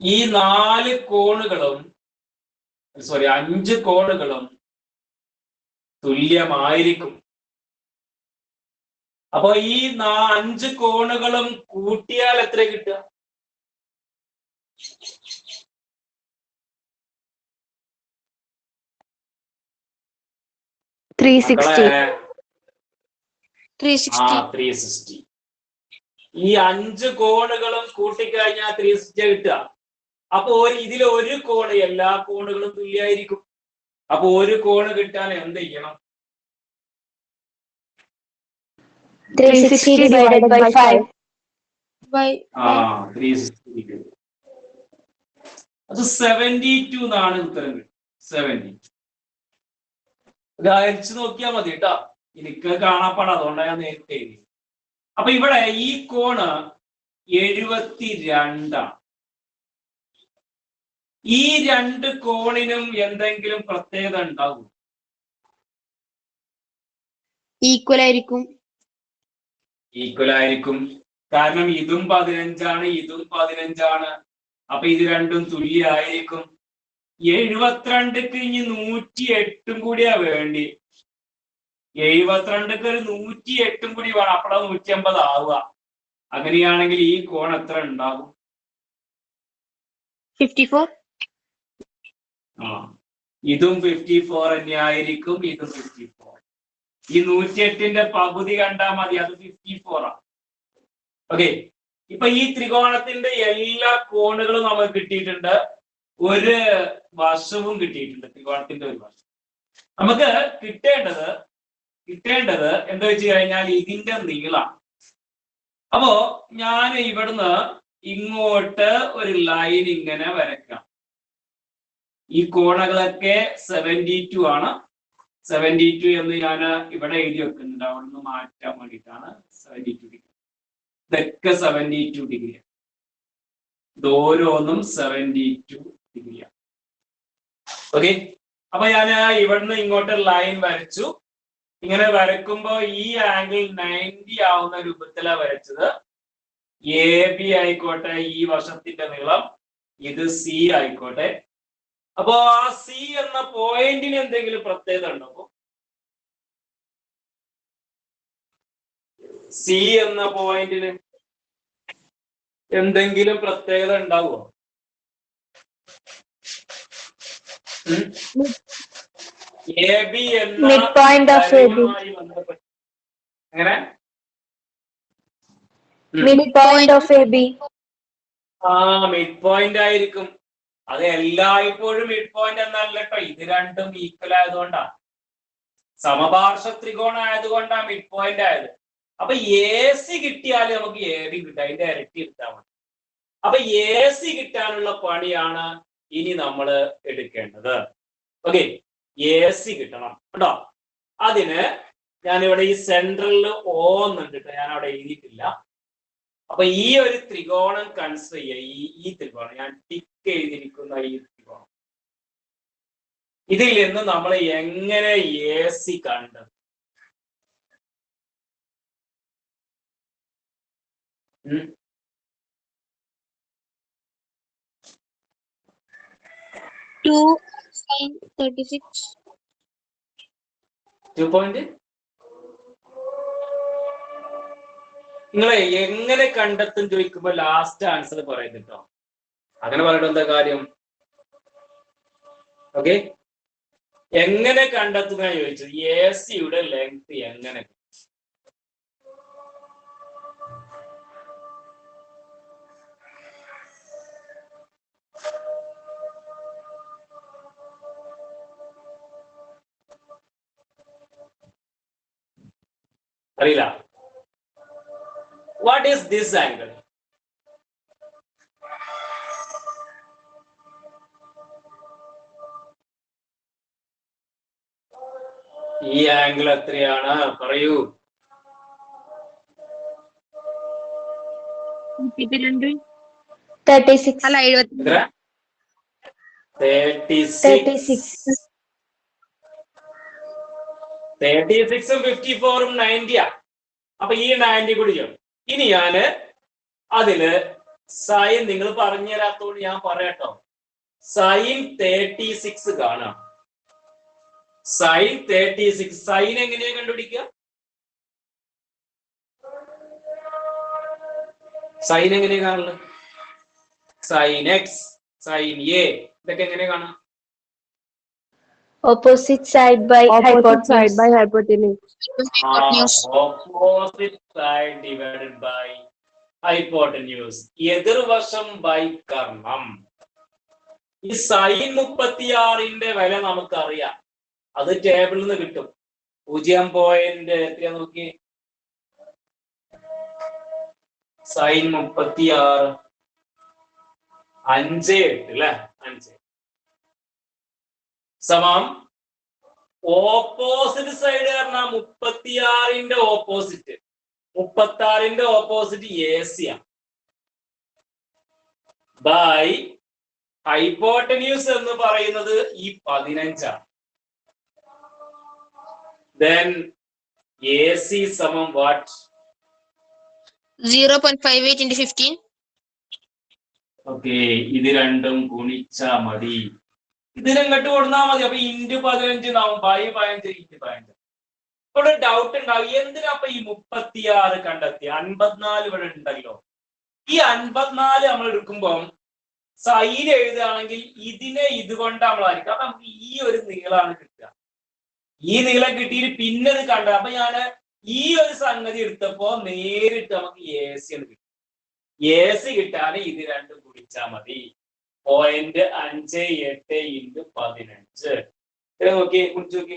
ഈ 5 കോണുകളും തുല്യമായിരിക്കും. അപ്പൊ ഈ 5 കോണുകളും കൂട്ടിയാൽ എത്ര കിട്ടുക? 360. ഈ 5 കോണുകളും കൂട്ടിക്കഴിഞ്ഞാൽ 360 കിട്ടുക. അപ്പൊ ഇതിൽ ഒരു കോണ്, എല്ലാ കോണുകളും തുല്യമായിരിക്കും. അപ്പൊ ഒരു കോണ് കിട്ടാൻ എന്ത് ചെയ്യണം? 360 divided by 5. 360. അത് 72 എന്നാണ് ഉത്തരം കിട്ടും. 70. ഇത് അയച്ചു നോക്കിയാൽ മതി കേട്ടോ, എനിക്ക് കാണാപ്പാടാ, അതുകൊണ്ടാണ് ഞാൻ നേരത്തെ എഴുതി. അപ്പൊ ഇവിടെ ഈ കോണ് 72 ആണ്. ഈ 2 കോണിനും എന്തെങ്കിലും പ്രത്യേകത ഉണ്ടാകും? ഈക്വൽ ആയിരിക്കും. കാരണം ഇതും 15 ആണ്, ഇതും 15 ആണ്. അപ്പൊ ഇത് രണ്ടും തുല്യമായിരിക്കും. 72ക്ക് ഇനി 108 കൂടിയാ വേണ്ടി. 72ക്ക് ഒരു 108 കൂടി വേണം, അപ്പോഴാ 150 ആവുക. അങ്ങനെയാണെങ്കിൽ ഈ കോൺ എത്ര ഉണ്ടാകും? 54. ഇതും 54 തന്നെയായിരിക്കും, ഇതും 54. ഈ 108ന്റെ പകുതി കണ്ടാൽ മതി, അത് 54 ആണ്. ഓക്കെ, ഇപ്പൊ ഈ ത്രികോണത്തിന്റെ എല്ലാ കോണുകളും നമുക്ക് കിട്ടിയിട്ടുണ്ട്, ഒരു വശവും കിട്ടിയിട്ടുണ്ട്, ത്രികോണത്തിന്റെ ഒരു വശം. നമുക്ക് കിട്ടേണ്ടത് എന്താ വെച്ച് കഴിഞ്ഞാൽ ഇതിന്റെ നീളമാണ്. അപ്പോ ഞാൻ ഇവിടുന്ന് ഇങ്ങോട്ട് ഒരു ലൈൻ ഇങ്ങനെ വരയ്ക്കാം. ഈ കോണുകളൊക്കെ 72 ആണ്. 72 എന്ന് ഞാൻ ഇവിടെ എഴുതി വെക്കുന്നുണ്ട്, അവിടുന്ന് മാറ്റാൻ വേണ്ടിയിട്ടാണ്. 72 ഡിഗ്രി, ഇതൊക്കെ 72 ഡിഗ്രി, ഓരോന്നും 72 ഡിഗ്രിയാണ്. ഓക്കെ, അപ്പൊ ഞാൻ ഇവിടുന്ന് ഇങ്ങോട്ട് ലൈൻ വരച്ചു. ഇങ്ങനെ വരക്കുമ്പോ ഈ ആംഗിൾ 90 ആവുന്ന രൂപത്തിലാണ് വരച്ചത്. AB ആയിക്കോട്ടെ ഈ വശത്തിന്റെ നീളം, ഇത് C ആയിക്കോട്ടെ. അപ്പോ ആ C എന്ന പോയിന്റിന് എന്തെങ്കിലും പ്രത്യേകത ഉണ്ടോ? അപ്പോ C എന്ന പോയിന്റിന് എന്തെങ്കിലും പ്രത്യേകത ഉണ്ടാവുമോ? AB എന്ന എങ്ങനെ? മിഡ് പോയിന്റ് ആയിരിക്കും. അത് എല്ലായ്പ്പോഴും മിഡ് പോയിന്റ് എന്നല്ല കേട്ടോ, ഇത് രണ്ടും ഈക്വൽ ആയതുകൊണ്ടാണ്, സമപാർശ്വ ത്രികോണം ആയതുകൊണ്ടാണ് മിഡ് പോയിന്റ് ആയത്. അപ്പൊ AC കിട്ടിയാൽ നമുക്ക് AB കിട്ടും, അതിന്റെ ഇരട്ടി എടുത്താൽ മതി. അപ്പൊ AC കിട്ടാനുള്ള പണിയാണ് ഇനി നമ്മൾ എടുക്കേണ്ടത്. ഓക്കെ, AC കിട്ടണം കേട്ടോ. അതിന് ഞാനിവിടെ ഈ സെൻട്രലിൽ O എന്നുണ്ട് കേട്ടോ, ഞാൻ അവിടെ എഴുതിയിട്ടില്ല. അപ്പൊ ഈ ഒരു ത്രികോണം കൺസിഡർ ചെയ്യുക. ഈ ത്രികോണം ഞാൻ ടിക്ക് എഴുതിയിരിക്കുന്ന ഈ ത്രികോണം, ഇതിൽ നിന്ന് നമ്മൾ എങ്ങനെ AC കണ്ടത്? Two sin 36. 2 point നിങ്ങളെ എങ്ങനെ കണ്ടെത്തും ചോദിക്കുമ്പോ ലാസ്റ്റ് ആൻസർ പറയുന്നത് കേട്ടോ. അങ്ങനെ പറഞ്ഞിട്ട് എന്താ കാര്യം? ഓക്കെ, എങ്ങനെ കണ്ടെത്തുക ചോദിച്ചത്. AC-യുടെ ലെങ്ത് എങ്ങനെ? അറിയില്ല. What is this angle? ഈ ആംഗിൾ എത്രയാണ്? പറയൂ. 36 അല്ല 70. 36. 36ഉം 54ഉം 90. അപ്പൊ ഈ 90 കൂടി ചെയ്യും. ഇനി ഞാന് അതില് സൈൻ നിങ്ങൾ പറഞ്ഞു തരാത്തോണ്ട് ഞാൻ പറയാട്ടോ. സൈൻ 36 കാണാം. സൈൻ 36. സൈൻ എങ്ങനെയാ കണ്ടുപിടിക്കുക? സൈൻ എങ്ങനെയാ കാണുന്നത്? സൈൻ എക്സ്, സൈൻ എ, ഇതൊക്കെ എങ്ങനെയാ കാണാം? Opposite side by Opposite side hypotenuse. by hypotenuse. Opposite side divided by hypotenuse. എതിർവശം ബൈ കർണം. ഈ സൈൻ 36ന്റെ വില നമുക്കറിയാം. അത് ടേബിളിൽ നിന്ന് കിട്ടും. 0. എത്രയാ നോക്കി. സൈൻ 36 5.8 അല്ലെ? 5 സമം ഓപ്പോസിറ്റ് സൈഡ് പറഞ്ഞാൽ 36ന്റെ ഓപ്പോസിറ്റ്. 36ന്റെ ഓപ്പോസിറ്റ് AC ആണ്. ബൈ ഹൈപ്പോട്ടന്യൂസ് എന്ന് പറയുന്നത് ഈ 15 ആണ്. Then AC സമം what? 0.58 into 15. ഓക്കെ, ഇത് രണ്ടും ഗുണിച്ചാ മതി. ഇതിനങ്ങോട്ട് കൊടുത്താൽ മതി. അപ്പൊ ഇൻറ്റു 15 ആവും. By 15 into 15. ഇവിടെ ഡൗട്ട് ഉണ്ടാവും, എന്തിനാ അപ്പൊ ഈ 36 കണ്ടെത്തി? 54 ഇവിടെ ഉണ്ടല്ലോ. ഈ 54 നമ്മൾ എടുക്കുമ്പോൾ സൈൻ എഴുതുകയാണെങ്കിൽ ഇതിനെ ഇതുകൊണ്ട് നമ്മളായിരിക്കും. അപ്പൊ നമുക്ക് ഈ ഒരു നീളമാണ് കിട്ടുക. ഈ നീളം കിട്ടിയിട്ട് പിന്നെ ഇത് കണ്ട. അപ്പൊ ഞാന് ഈ ഒരു സംഗതി എടുത്തപ്പോ നേരിട്ട് നമുക്ക് AC ആണ് കിട്ടും. AC കിട്ടാന് ഇത് രണ്ടും കുടിച്ചാ മതി. 0.58 ഇൻറ്റു 15. നോക്കി കുടിച്ചു നോക്കി.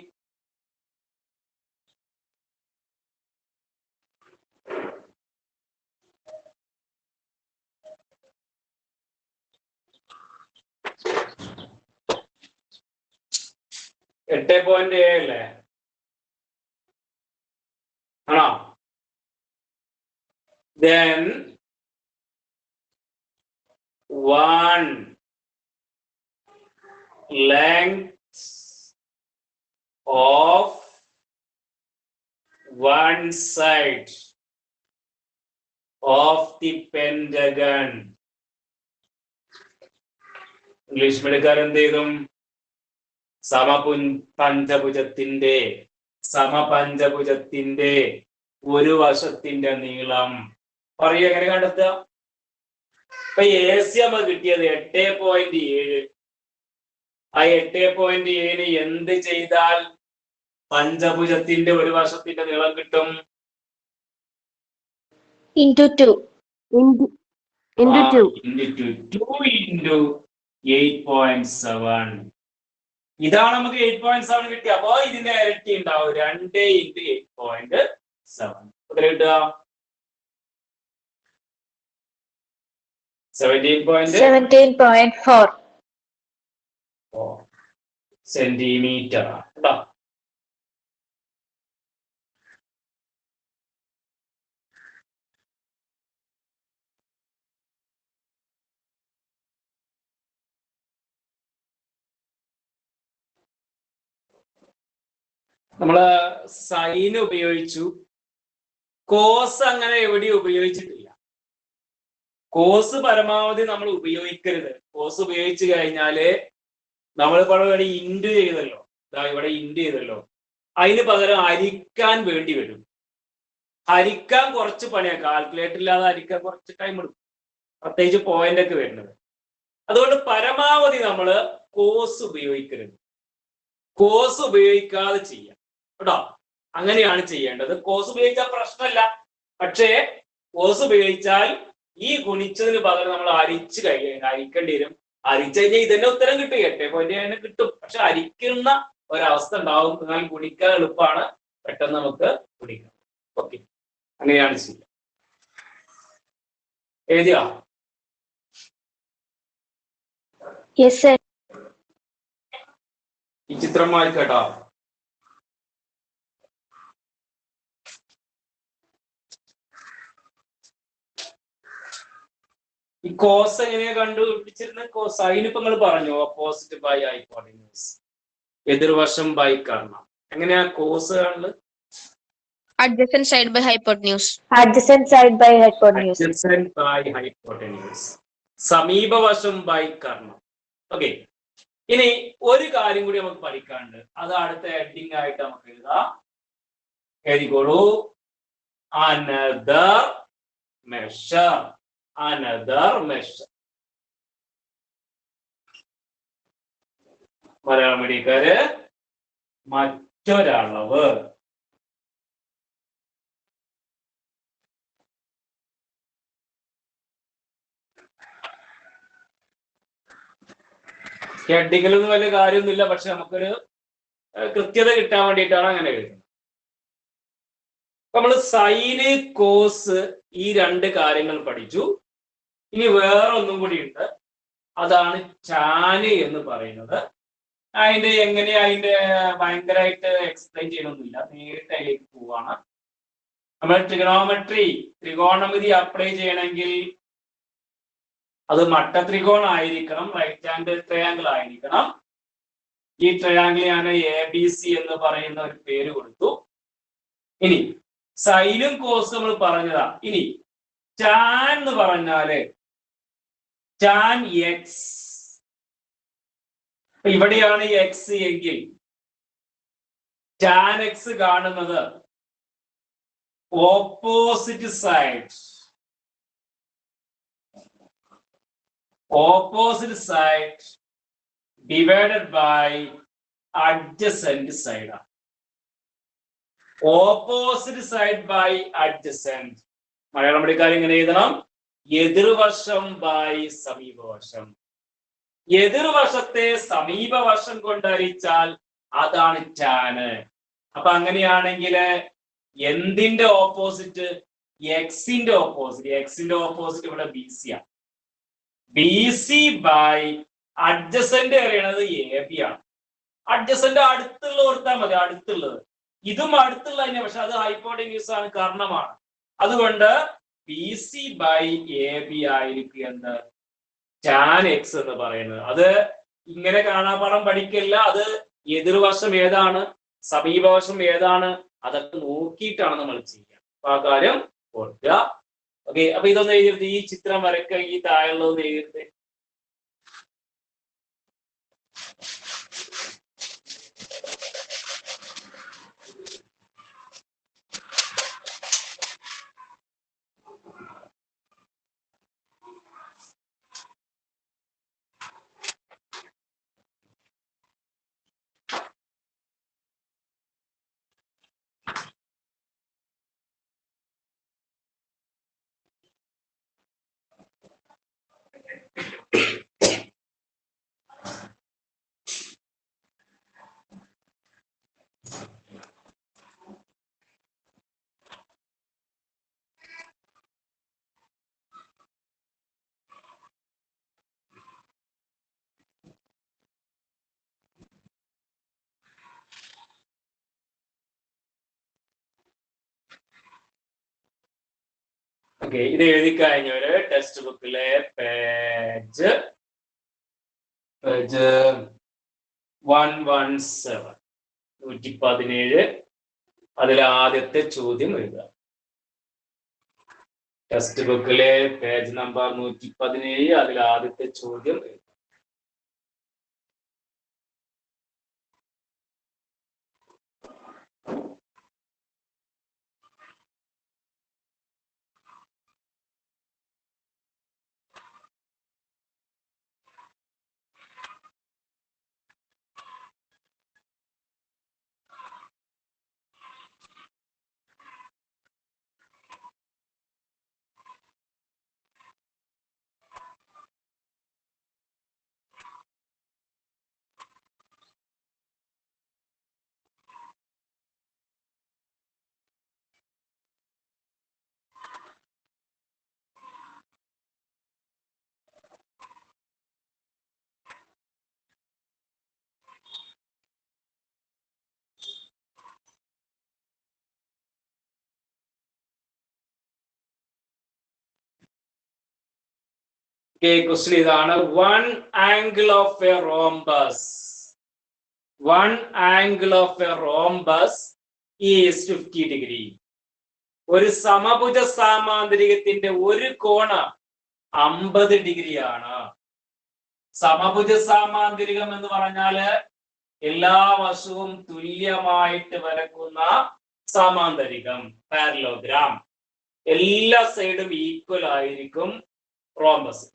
എട്ട് 8.7 അല്ലേ? ആണോ? Then 1 length of one side of the pentagon. English മീഡിയക്കാരൻ എന്ത് ചെയ്തും? സമപഞ്ചഭുജത്തിന്റെ ഒരു വശത്തിന്റെ നീളം പറയൂ. എങ്ങനെ കണ്ടെത്തുക? ഇപ്പൊ AC നമുക്ക് കിട്ടിയത് 8.7. ആ 8.7 എന്ത് ചെയ്താൽ പഞ്ചഭുജത്തിന്റെ ഒരു വശത്തിന്റെ നീളം കിട്ടും? Into 2. Into 2. 2 into 8.7. ഇതാണ് നമുക്ക് 8.7 കിട്ടിയ. അപ്പോ ഇതിന്റെ ഇരട്ടി ഉണ്ടാവും. 2 into 8.7. എത്ര കിട്ടുക? 17.4. സെന്റിമീറ്റർ കേട്ടോ. നമ്മള് സൈൻ ഉപയോഗിച്ചു. കോസ് അങ്ങനെ എവിടെയും ഉപയോഗിച്ചിട്ടില്ല. കോസ് പരമാവധി നമ്മൾ ഉപയോഗിക്കരുത്. കോസ് ഉപയോഗിച്ചു കഴിഞ്ഞാല് നമ്മളിപ്പോ ഇവിടെ ഇൻറ്റു ചെയ്തല്ലോ. ഇവിടെ ഇൻറ്റു ചെയ്തല്ലോ. അതിന് പകരം ഹരിക്കാൻ വേണ്ടി വരും. ഹരിക്കാൻ കുറച്ച് പണിയാണ്, കാൽക്കുലേറ്റർ ഇല്ലാതെ ഹരിക്കാൻ കുറച്ച് ടൈം എടുക്കും, പ്രത്യേകിച്ച് പോയിന്റ് ഒക്കെ വരുന്നത്. അതുകൊണ്ട് പരമാവധി നമ്മൾ കോസ് ഉപയോഗിക്കരുത്, കോസ് ഉപയോഗിക്കാതെ ചെയ്യാം കേട്ടോ. അങ്ങനെയാണ് ചെയ്യേണ്ടത്. കോസ് ഉപയോഗിച്ചാൽ പ്രശ്നമല്ല, പക്ഷേ കോസ് ഉപയോഗിച്ചാൽ ഈ ഗുണിച്ചതിന് പകരം നമ്മൾ ഹരിക്കേണ്ടി വരും. ഹരിച്ചു കഴിഞ്ഞാൽ ഇതന്നെ ഉത്തരം കിട്ടും, 8 കിട്ടും. പക്ഷെ ഹരിക്കുന്ന ഒരവസ്ഥ ഉണ്ടാവും. എന്നാൽ ഗുണിക്കാൻ എളുപ്പമാണ്, പെട്ടെന്ന് നമുക്ക് ഗുണിക്കാം. ഓക്കെ, അങ്ങനെയാണ് ചെയ്യുക. എഴുതിയോ? Yes, sir. ഈ ചിത്രം വായിക്കട്ടോ. ഈ കോസ് എങ്ങനെയാ കണ്ടുപിടിച്ചിരുന്നത്? സൈൻ ഇപ്പൊ നിങ്ങൾ പറഞ്ഞു, ഓപ്പോസിറ്റ് ബൈ ഹൈപ്പോട്ടന്യൂസ്, എതിർവശം ബൈ കർണം. എങ്ങനെയാ കോസ് കാണുന്നത്? adjacent side by hypotenuse. Adjacent side by hypotenuse. Adjacent by hypotenuse. സമീപവശം ബൈ കർണം. ഓക്കെ, ഇനി ഒരു കാര്യം കൂടി നമുക്ക് പഠിക്കാനുണ്ട്. അത് അടുത്ത ഹെഡിങ് ആയിട്ട് നമുക്ക് എഴുതാം. എഴുതിക്കോളൂ, another measure. Another measure. Malayalam മീഡിയക്കാര് മറ്റൊരളവ്. ഹെഡിങ്ങിലൊന്നും വലിയ കാര്യമൊന്നുമില്ല, പക്ഷെ നമുക്കൊരു കൃത്യത കിട്ടാൻ വേണ്ടിയിട്ടാണ് അങ്ങനെ എഴുതുന്നത്. നമ്മൾ സൈന് കോസ് ഈ രണ്ട് കാര്യങ്ങൾ പഠിച്ചു. ഇനി വേറെ ഒന്നും കൂടി ഉണ്ട്, അതാണ് ടാന് എന്ന് പറയുന്നത്. അതിന്റെ ഭയങ്കരമായിട്ട് എക്സ്പ്ലെയിൻ ചെയ്യണമൊന്നുമില്ല, നേരിട്ട് അതിലേക്ക് പോവാണ്. നമ്മൾ ത്രികോണമിതി അപ്ലൈ ചെയ്യണമെങ്കിൽ അത് മട്ടത്രികോണം ആയിരിക്കണം, റൈറ്റ് ആംഗിൾ ട്രയാങ്കിൾ ആയിരിക്കണം. ഈ ട്രയാങ്കിൾ ഞാൻ ABC എന്ന് പറയുന്ന ഒരു പേര് കൊടുത്തു. ഇനി സൈനും കോസും നമ്മൾ പറഞ്ഞതാ. ഇനി ടാൻ എന്ന് പറഞ്ഞാല് ടാൻ എക്സ്, ഇവിടെയാണ് എക്സ് എങ്കിൽ ടാൻ എക്സ് കാണുന്നത് opposite side, opposite side divided by adjacent side. Opposite side by adjacent. Malayalam പഠിക്കാൻ എങ്ങനെ എഴുതണം? എതിർവശം ബൈ സമീപവശം. എതിർവശത്തെ സമീപവശം കൊണ്ട് ഹരിച്ചാൽ അതാണ് ടാന്. അപ്പൊ അങ്ങനെയാണെങ്കിൽ എന്തിന്റെ ഓപ്പോസിറ്റ്? എക്സിന്റെ ഓപ്പോസിറ്റ്. എക്സിന്റെ ഓപ്പോസിറ്റ് ഇവിടെ BC ആണ്. BC ബൈ അഡ്ജസന്റ് അറിയണത് AB ആണ്. അഡ്ജസന്റ് അടുത്തുള്ള ഓർത്താൽ മതി, അടുത്തുള്ളത്. ഇതും അടുത്തുള്ള തന്നെ, പക്ഷെ അത് ഹൈപ്പോട്ടന്യൂസ് ആണ്, കർണമാണ്. അതുകൊണ്ട് BC ബൈ AB ആയിരിക്കും എന്ത്? ടാൻ എക്സ് എന്ന് പറയുന്നത്. അത് ഇങ്ങനെ കാണാപാഠം പഠിക്കില്ല, അത് എതിർവശം ഏതാണ്, സമീപവശം ഏതാണ്, അതൊക്കെ നോക്കിയിട്ടാണ് നമ്മൾ ചെയ്യുക. അപ്പൊ ആ കാര്യം ഓർക്കുക. ഓക്കെ, അപ്പൊ ഇതൊന്ന് എഴുതിയിട്ട് ഈ ചിത്രം വരയ്ക്കുക, ഈ താഴെയുള്ളതൊന്ന് എഴുതിയിട്ട്. ഓക്കെ, ഇത് എഴുതി കഴിഞ്ഞവര് ടെക്സ്റ്റ് ബുക്കിലെ പേജ് 117 117 അതിലെ ആദ്യത്തെ ചോദ്യം എഴുതുക. ടെക്സ്റ്റ് ബുക്കിലെ പേജ് നമ്പർ 117 അതിലെ ആദ്യത്തെ ചോദ്യം എഴുതുക. ക്വസ്റ്റ്യൻ ഇതാണ്. One angle of A rhombus. One angle of A rhombus is 50 degree. ഒരു സമഭുജ സാമാന്തരികത്തിന്റെ ഒരു കോണ് 50 ഡിഗ്രിയാണ്. സമഭുജ സാമാന്തരികം എന്ന് പറഞ്ഞാല് എല്ലാ വശവും തുല്യമായിട്ട് വരക്കുന്ന സാമാന്തരികം, പാരലോഗ്രാം. എല്ലാ സൈഡും ഈക്വൽ ആയിരിക്കും റോംബസ്.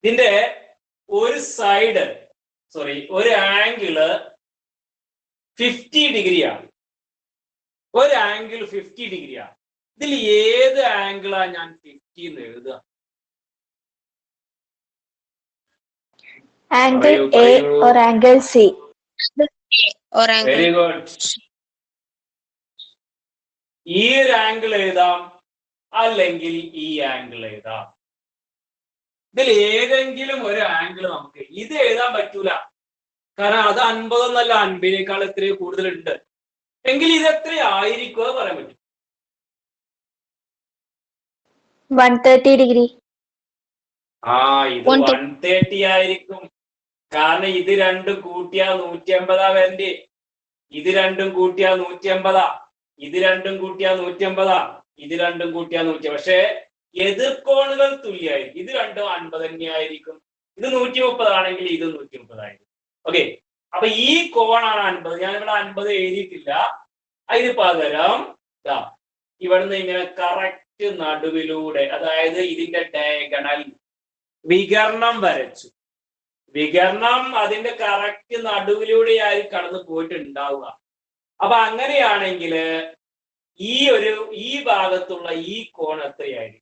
ഇതിന്റെ ഒരു സൈഡ് ഒരു ആംഗിള് 50 ഡിഗ്രിയാണ്. ഒരു ആംഗിൾ 50 ഡിഗ്രിയാണ്. ഇതിൽ ഏത് ആംഗിളാ ഞാൻ 50 എന്ന് എഴുതുക? Angle A or angle C? or angle. Very good. ഈ ഒരു ആംഗിൾ എഴുതാം, അല്ലെങ്കിൽ ഈ ആംഗിൾ എഴുതാം. ഇതിൽ ഏതെങ്കിലും ഒരു ആംഗിൾ നമുക്ക് ഇത് എഴുതാൻ പറ്റൂല, കാരണം അത് 50 എന്നല്ല, 50-നേക്കാൾ എത്രയോ കൂടുതലുണ്ട്. എങ്കിൽ ഇത് എത്രയായിരിക്കും പറയാൻ പറ്റും? 130 degree. ഇത് 130 ആയിരിക്കും. കാരണം ഇത് രണ്ടും കൂട്ടിയാ 150 വരണ്ടേ. ഇത് രണ്ടും കൂട്ടിയാ 150, ഇത് രണ്ടും കൂട്ടിയാ 150, ഇത് രണ്ടും കൂട്ടിയാ 100. പക്ഷെ എതിർക്കോണുകൾ തുല്യമായിരിക്കും. ഇത് രണ്ടും 50 തന്നെയായിരിക്കും. ഇത് 130 ആണെങ്കിൽ ഇത് 130 ആയിരിക്കും. ഓക്കെ, അപ്പൊ ഈ കോണാണ് 50. ഞാനിവിടെ 50 എഴുതിയിട്ടില്ല. അതിന് പകരം ഇവിടുന്ന് ഇങ്ങനെ കറക്റ്റ് നടുവിലൂടെ, അതായത് ഇതിന്റെ ഡയഗണൽ വികർണം വരച്ചു. വികർണം അതിന്റെ കറക്റ്റ് നടുവിലൂടെ ആയി കടന്നു പോയിട്ടുണ്ടാവുക. അപ്പൊ അങ്ങനെയാണെങ്കിൽ ഈ ഭാഗത്തുള്ള ഈ കോൺ എത്രയായിരിക്കും?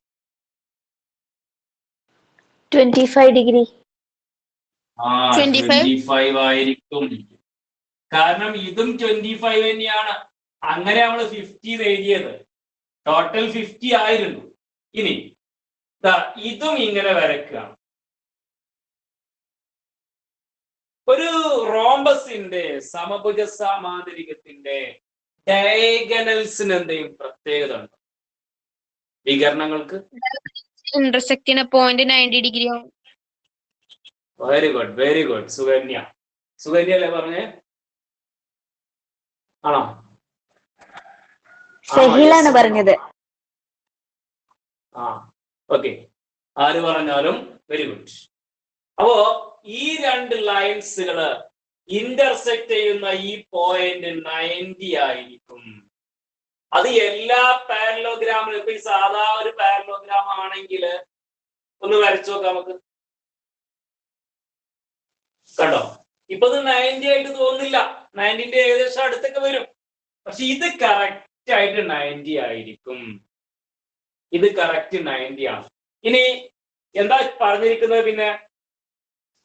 25 degree. 25 ആയിരിക്കും. കാരണം ഇതും 25 തന്നെയാണ്. അങ്ങനെ നമ്മൾ 50 എഴുതിയത്. ടോട്ടൽ 50 ആയിരുന്നു. ഇനി ഇതും ഇങ്ങനെ വരയ്ക്കുകയാണ്. ഒരു റോംബസിന്റെ സമഭുജ സാമാന്തരികത്തിന്റെ ഡയഗണൽസിന് എന്തെങ്കിലും പ്രത്യേകത ഉണ്ടോ? വികരണങ്ങൾക്ക് intersect in a point 90 degree. Very good, very good. Sukanya അല്ലേ പറഞ്ഞേ? ആണോ? സഹിലാണ് പറഞ്ഞത്. ഓക്കെ, ആര് പറഞ്ഞാലും വെരി ഗുഡ്. അപ്പോ ഈ രണ്ട് ലൈൻസുകള് ഇന്റർസെക്ട് ചെയ്യുന്ന ഈ പോയിന്റ് 90 ആയിരിക്കും. അത് എല്ലാ പാരലോഗ്രാമിലും. ഇപ്പൊ ഈ സാധാ ഒരു പാരലോഗ്രാം ആണെങ്കിൽ ഒന്ന് വരച്ചു നോക്കാം നമുക്ക്. കണ്ടോ, ഇപ്പൊ ഇത് 90 ആയിട്ട് തോന്നുന്നില്ല. 90ന്റെ ഏകദേശം അടുത്തൊക്കെ വരും. പക്ഷെ ഇത് കറക്റ്റ് ആയിട്ട് 90 ആയിരിക്കും. ഇത് കറക്റ്റ് 90 ആണ്. ഇനി എന്താ പറഞ്ഞിരിക്കുന്നത് പിന്നെ?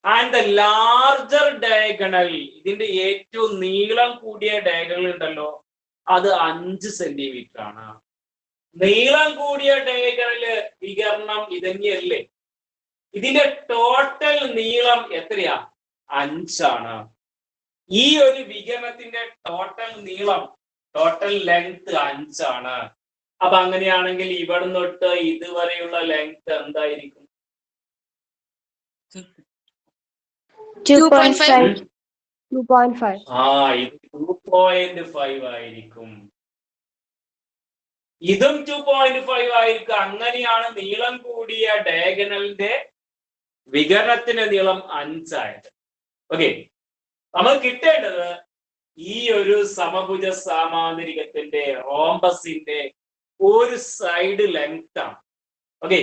ആൻഡ് ദ ലാർജർ ഡയഗണൽ, ഇതിന്റെ ഏറ്റവും നീളം കൂടിയ ഡയഗണൽ ഉണ്ടല്ലോ, അത് 5 സെന്റിമീറ്റർ ആണ്. നീളം കൂടിയ ഡയഗണല് വികരണം ഇതന്നെയല്ലേ? ഇതിന്റെ ടോട്ടൽ നീളം എത്രയാ? 5 ആണ്. ഈ ഒരു വികരണത്തിന്റെ ടോട്ടൽ നീളം, ടോട്ടൽ ലെങ്ത് 5 ആണ്. അപ്പൊ അങ്ങനെയാണെങ്കിൽ ഇവിടെ തൊട്ട് ഇതുവരെയുള്ള ലെങ്ത് എന്തായിരിക്കും? 2.5. 2.5. ഇത് 2.5 ആയിരിക്കും. ഇതും 2.5 ആയിരിക്കും. അങ്ങനെയാണ് നീളം കൂടിയ ഡയഗണലിന്റെ വികരണത്തിന്റെ നീളം 5 ആയത്. ഓക്കെ, നമ്മൾ കിട്ടേണ്ടത് ഈ ഒരു സമഭുജ സാമാന്തരികത്തിന്റെ റോംബസിന്റെ ഒരു സൈഡ് ലെങ്ത് ആണ്. Okay,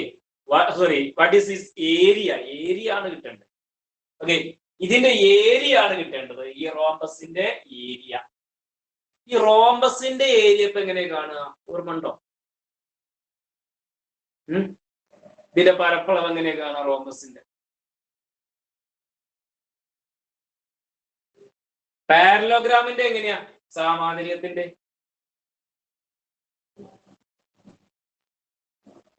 what is this area? Area ആണ് കിട്ടേണ്ടത്. ഓക്കെ, ഇതിന്റെ ഏരിയ ആണ് കിട്ടേണ്ടത്. ഈ റോംബസിന്റെ ഏരിയ. ഈ റോംബസിന്റെ ഏരിയ ഇപ്പൊ എങ്ങനെ കാണുക? ഓർമ്മണ്ടോ? ഇതിന്റെ പരപ്പളവ് എങ്ങനെ കാണുക റോംബസിന്റെ? പാരലോഗ്രാമിന്റെ എങ്ങനെയാ?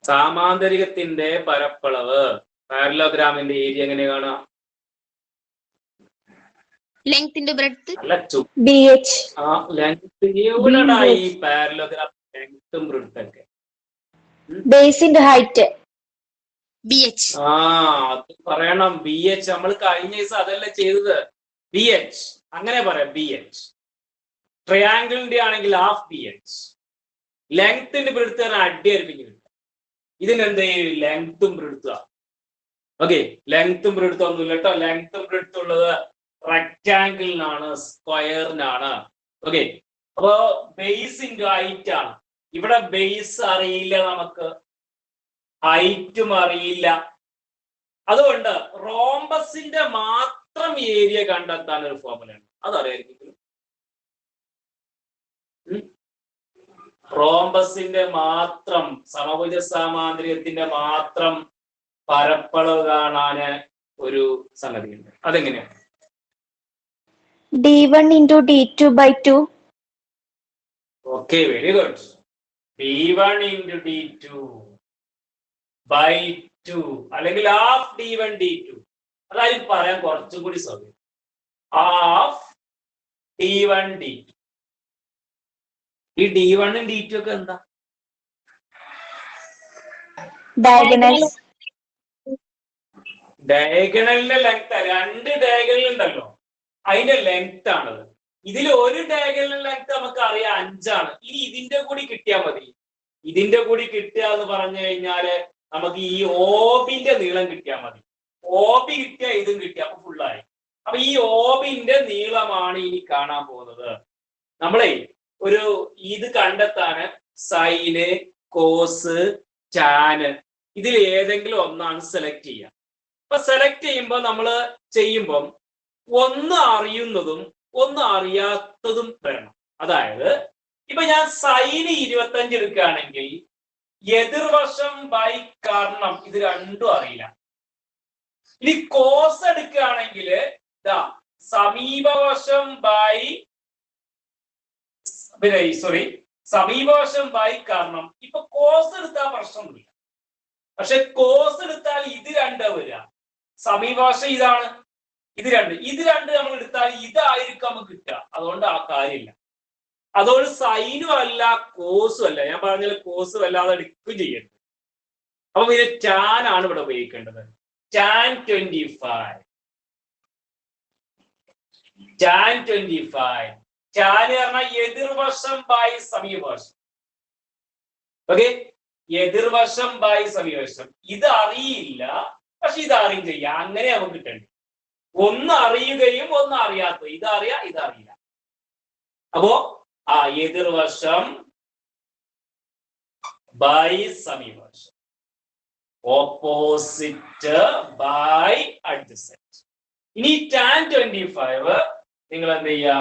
സാമാന്തരികത്തിന്റെ പരപ്പളവ്, പാരലോഗ്രാമിന്റെ ഏരിയ എങ്ങനെ കാണുക? Length in the breadth. BH. Length എവിടെടാ ഈ പാരലോഗ്രാം ലെങ്ത്തും ബ്രെഡ്ത്തും ഒക്കെ? Base in the height. BH. അത് പറയണം. BH നമ്മൾ കഴിഞ്ഞ ദിവസം അതല്ല ചെയ്തത്. BH അങ്ങനെ പറയാം. BH ട്രയാങ്കിളിന്റെ ആണെങ്കിൽ ഹാഫ് BH. ലെങ്ത്തിന്റെ ബ്രെഡ്ത്ത് പറഞ്ഞാൽ അടിയരിപ്പിക്കും. ഇതിനെന്ത് ലെങ്ത്തും ബ്രെഡ്ത്തുക. ഓക്കെ, ലെങ്ത്തും ബ്രെഡ്ത്തും ഒന്നുമില്ല കേട്ടോ. ലെങ്ത്തും ബ്രെഡ്ത്തും ഉള്ളത് റെക്ടാങ്കിളിനാണ്, സ്ക്വയറിനാണ്. ഓക്കെ, അപ്പോ ബേസ് ഇൻറ്റു ഹൈറ്റ് ആണ്. ഇവിടെ ബേസ് അറിയില്ല, നമുക്ക് ഹൈറ്റും അറിയില്ല. അതുകൊണ്ട് റോംബസിന്റെ മാത്രം ഏരിയ കണ്ടെത്താൻ ഒരു ഫോർമുലയാണ്. അതറിയായിരിക്കും. റോംബസിന്റെ മാത്രം, സമഭുജ സാമാന്തര്യത്തിന്റെ മാത്രം പരപ്പളവ് കാണാന് ഒരു സംഗതിയുണ്ട്. അതെങ്ങനെയാണ്? D1 into D2 by 2. Okay, very good. D1 into D2 by 2 അല്ലെങ്കിൽ ഹാഫ് D1 D2. അതായത് പറയാൻ കുറച്ചും കൂടി സൗകര്യം. Half D1 D2. ഈ D1 D2 ഒക്കെ എന്താ? Diagonals. ഡയഗണലിന്റെ ലെങ്ത്, രണ്ട് ഡയഗണൽ ഉണ്ടല്ലോ, അതിന്റെ ലെങ്ത് ആണത്. ഇതിൽ ഒരു ഡയഗണൽ ലെങ്ത് നമുക്ക് അറിയാം 5 ആണ്. ഇനി ഇതിന്റെ കൂടി കിട്ടിയാൽ മതി. ഇതിന്റെ കൂടി കിട്ടുക എന്ന് പറഞ്ഞു കഴിഞ്ഞാല് നമുക്ക് ഈ ഓബിന്റെ നീളം കിട്ടിയാൽ മതി. OB കിട്ടിയ ഇതും കിട്ടിയ അപ്പൊ ഫുള്ളായി. അപ്പൊ ഈ ഓബിന്റെ നീളമാണ് ഇനി കാണാൻ പോകുന്നത്. നമ്മളെ ഒരു ഇത് കണ്ടെത്താന് സൈന്, കോസ്, ടാന് ഇതിൽ ഏതെങ്കിലും ഒന്നാണ് സെലക്ട് ചെയ്യുക. അപ്പൊ സെലക്ട് ചെയ്യുമ്പോൾ നമ്മൾ ചെയ്യുമ്പം ഒന്ന് അറിയുന്നതും ഒന്ന് അറിയാത്തതും വരണം. അതായത് ഇപ്പൊ ഞാൻ സൈന് 25 എടുക്കുകയാണെങ്കിൽ എതിർവശം ബൈ കർണം ഇത് രണ്ടും അറിയില്ല. ഇനി കോസ് എടുക്കുകയാണെങ്കിൽ സമീപവശം ബൈ സമീപവശം ബൈ കർണം. ഇപ്പൊ കോസ് എടുത്താൽ പ്രശ്നമൊന്നുമില്ല. പക്ഷെ കോസ് എടുത്താൽ ഇത് രണ്ടാ വരിക. സമീപവശം ഇതാണ്, ഇത് രണ്ട് നമ്മൾ എടുത്താൽ ഇതായിരിക്കും നമുക്ക് കിട്ടുക. അതുകൊണ്ട് ആ കാര്യമില്ല. അതുകൊണ്ട് സൈനും അല്ല കോസും അല്ല. ഞാൻ പറഞ്ഞാൽ കോസ് വല്ലാതെ എടുക്കുകയും ചെയ്യരുത്. അപ്പൊ പിന്നെ ടാൻ ആണ് ഇവിടെ ഉപയോഗിക്കേണ്ടത്. ടാൻ 25. ടാൻ 25. ടാൻ പറഞ്ഞാൽ എതിർവശം ബൈ സമീപവശം. ഓക്കെ, എതിർവശം ബൈ സമീപവശം. ഇത് അറിയില്ല, പക്ഷെ ഇത് അറിയും ചെയ്യാം. അങ്ങനെ നമുക്ക് കിട്ടേണ്ടത്. ഒന്ന് അറിയുകയും ഒന്ന് അറിയാത്തത്. ഇതറിയാ ഇതറിയില്ല. അപ്പോ എതിർവശം ബൈ സമീപവശം, ഓപ്പോസിറ്റ് ബൈ അഡ്ജസന്റ്. ഇനി ടാൻ 25 നിങ്ങൾ എന്ത് ചെയ്യാ,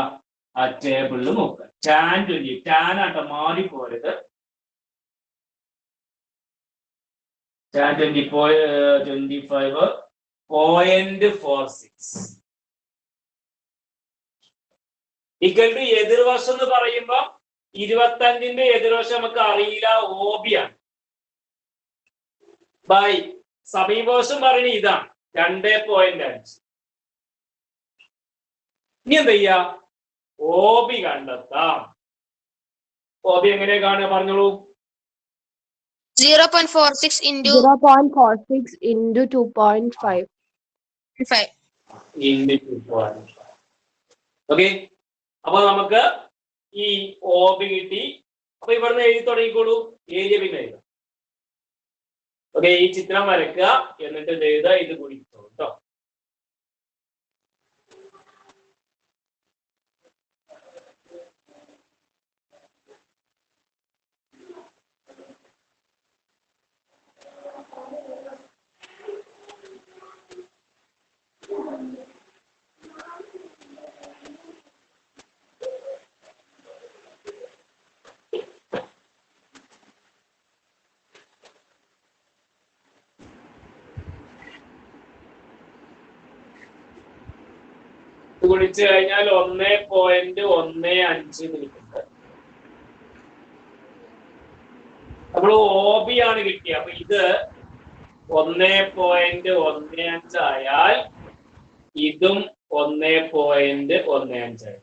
ആ ടേബിളിൽ നോക്കുക. ടാൻ 20 ടാൻ ആട്ടോ, മാറിപ്പോരുത്. ടാൻ 25 0.46 ഈക്വൽ ടു എതിർവശം എന്ന് പറയുമ്പോ 25ന്റെ എതിർവശം നമുക്ക് അറിയില്ല, OB ആണ്. ബൈ സമീപവശം പറയുന്നത് ഇതാണ് 2.5. ഇനി എന്ത് ചെയ്യാ, OB കണ്ടെത്താം. OB എങ്ങനെ കാണുക പറഞ്ഞോളൂ. 0.46 into 0.46 into 2.5. 5. ഓക്കെ, അപ്പൊ നമുക്ക് ഈ OB കിട്ടി. അപ്പൊ ഇവിടുന്ന് എഴുതി തുടങ്ങിക്കോളൂ. ഏരിയ പിന്നെ എഴുതാം. ഓക്കെ, ഈ ചിത്രം വരയ്ക്കുക, എന്നിട്ട് ഇത് എഴുതുക. ഇത് കുടിച്ചോ കേട്ടോ. ഗുണിച്ചു കഴിഞ്ഞാൽ 1.15 കിട്ടുന്നത്. നമ്മൾ OB ആണ് കിട്ടിയത്. അപ്പൊ ഇത് 1.15 ആയാൽ ഇതും 1.15 ആയി.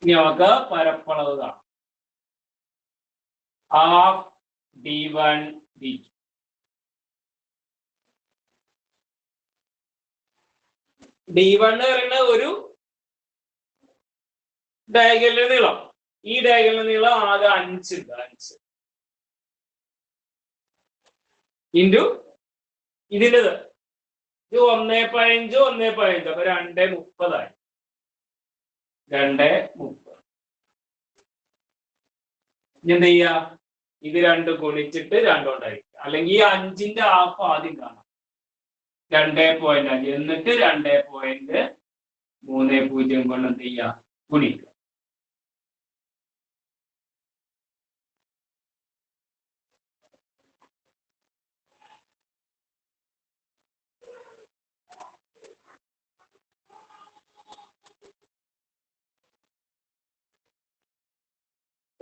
ഇനി നമുക്ക് പരപ്പളവ് കാണാം. Half d1 d2. d1 എന്ന് പറയുന്നത് ഒരു ഡയഗണൽ നീളം. ഈ ഡയഗണൽ നീളം ആകെ 5 ഉണ്ട്. 5 ഇൻറ്റു ഇതിൻ്റെത് ഇത് 1.5 1.5 അപ്പൊ 2.30 ആയി. 2.30. ഇനി എന്ത് ചെയ്യാ? ഇത് 2 ഗുണിച്ചിട്ട് 2 കൊണ്ടായിരിക്കും. അല്ലെങ്കിൽ ഈ 5ന്റെ ഹാഫ് ആദ്യം കാണാം. 2.5 എന്നിട്ട് 2.30 കൊണ്ട് എന്ത് ചെയ്യാ? ഗുണിക്കുക.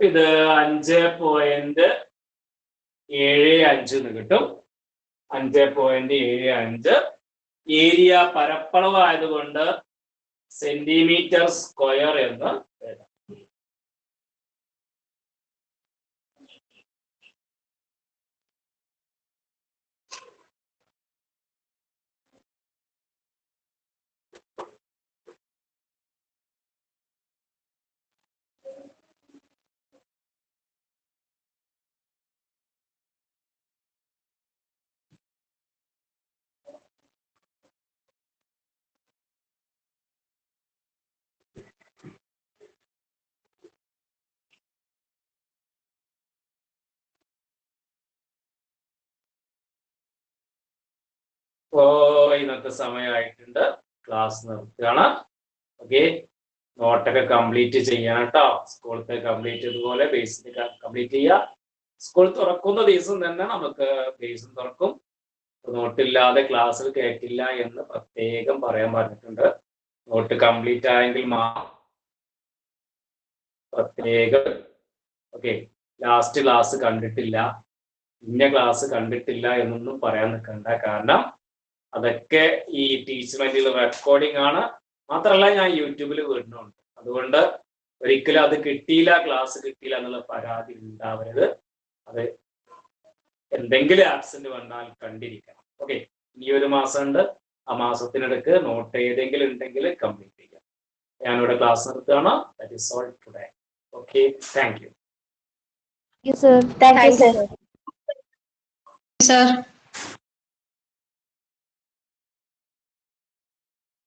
ഇത് 5.75 എന്ന് കിട്ടും. 5.75 ഏരിയ പരപ്പളവ് ആയതുകൊണ്ട് സെന്റിമീറ്റർ സ്ക്വയർ എന്ന് എഴുതാം. ഇന്നത്തെ സമയമായിട്ടുണ്ട്. ക്ലാസ് നിർത്തുകയാണ്. ഓക്കെ, നോട്ടൊക്കെ കംപ്ലീറ്റ് ചെയ്യണം കേട്ടോ. സ്കൂളത്തെ കംപ്ലീറ്റ് ചെയ്തതുപോലെ ബേസിക് കംപ്ലീറ്റ് ചെയ്യുക. സ്കൂൾ തുറക്കുന്ന ദിവസം തന്നെ നമുക്ക് ബേസും തുറക്കും. നോട്ടില്ലാതെ ക്ലാസ്സിൽ കേട്ടില്ല എന്ന് പ്രത്യേകം പറയാൻ പറഞ്ഞിട്ടുണ്ട്. നോട്ട് കംപ്ലീറ്റ് ആയെങ്കിൽ പ്രത്യേകം. ഓക്കെ, ലാസ്റ്റ് ക്ലാസ് കണ്ടിട്ടില്ല, ഇന്ന ക്ലാസ് കണ്ടിട്ടില്ല എന്നൊന്നും പറയാൻ നിൽക്കണ്ട. കാരണം അതൊക്കെ ഈ ടീച്ച്മെന്റിൽ റെക്കോർഡിംഗ് ആണ്. മാത്രമല്ല ഞാൻ യൂട്യൂബിൽ വിടുന്നുണ്ട്. അതുകൊണ്ട് ഒരിക്കലും അത് കിട്ടിയില്ല, ക്ലാസ് കിട്ടിയില്ല എന്നുള്ള പരാതി ഉണ്ടാവരുത്. അത് എന്തെങ്കിലും ആബ്സെന്റ് വന്നാൽ കണ്ടിരിക്കണം. ഓക്കെ, ഇനി ഒരു മാസം ഉണ്ട്. ആ മാസത്തിനിടക്ക് നോട്ട് ഏതെങ്കിലും ഉണ്ടെങ്കിൽ കംപ്ലീറ്റ് ചെയ്യാം. ഞാനിവിടെ ക്ലാസ് നിർത്തുകയാണ്. That is all today. Okay, thank you. Thank you, sir. sir.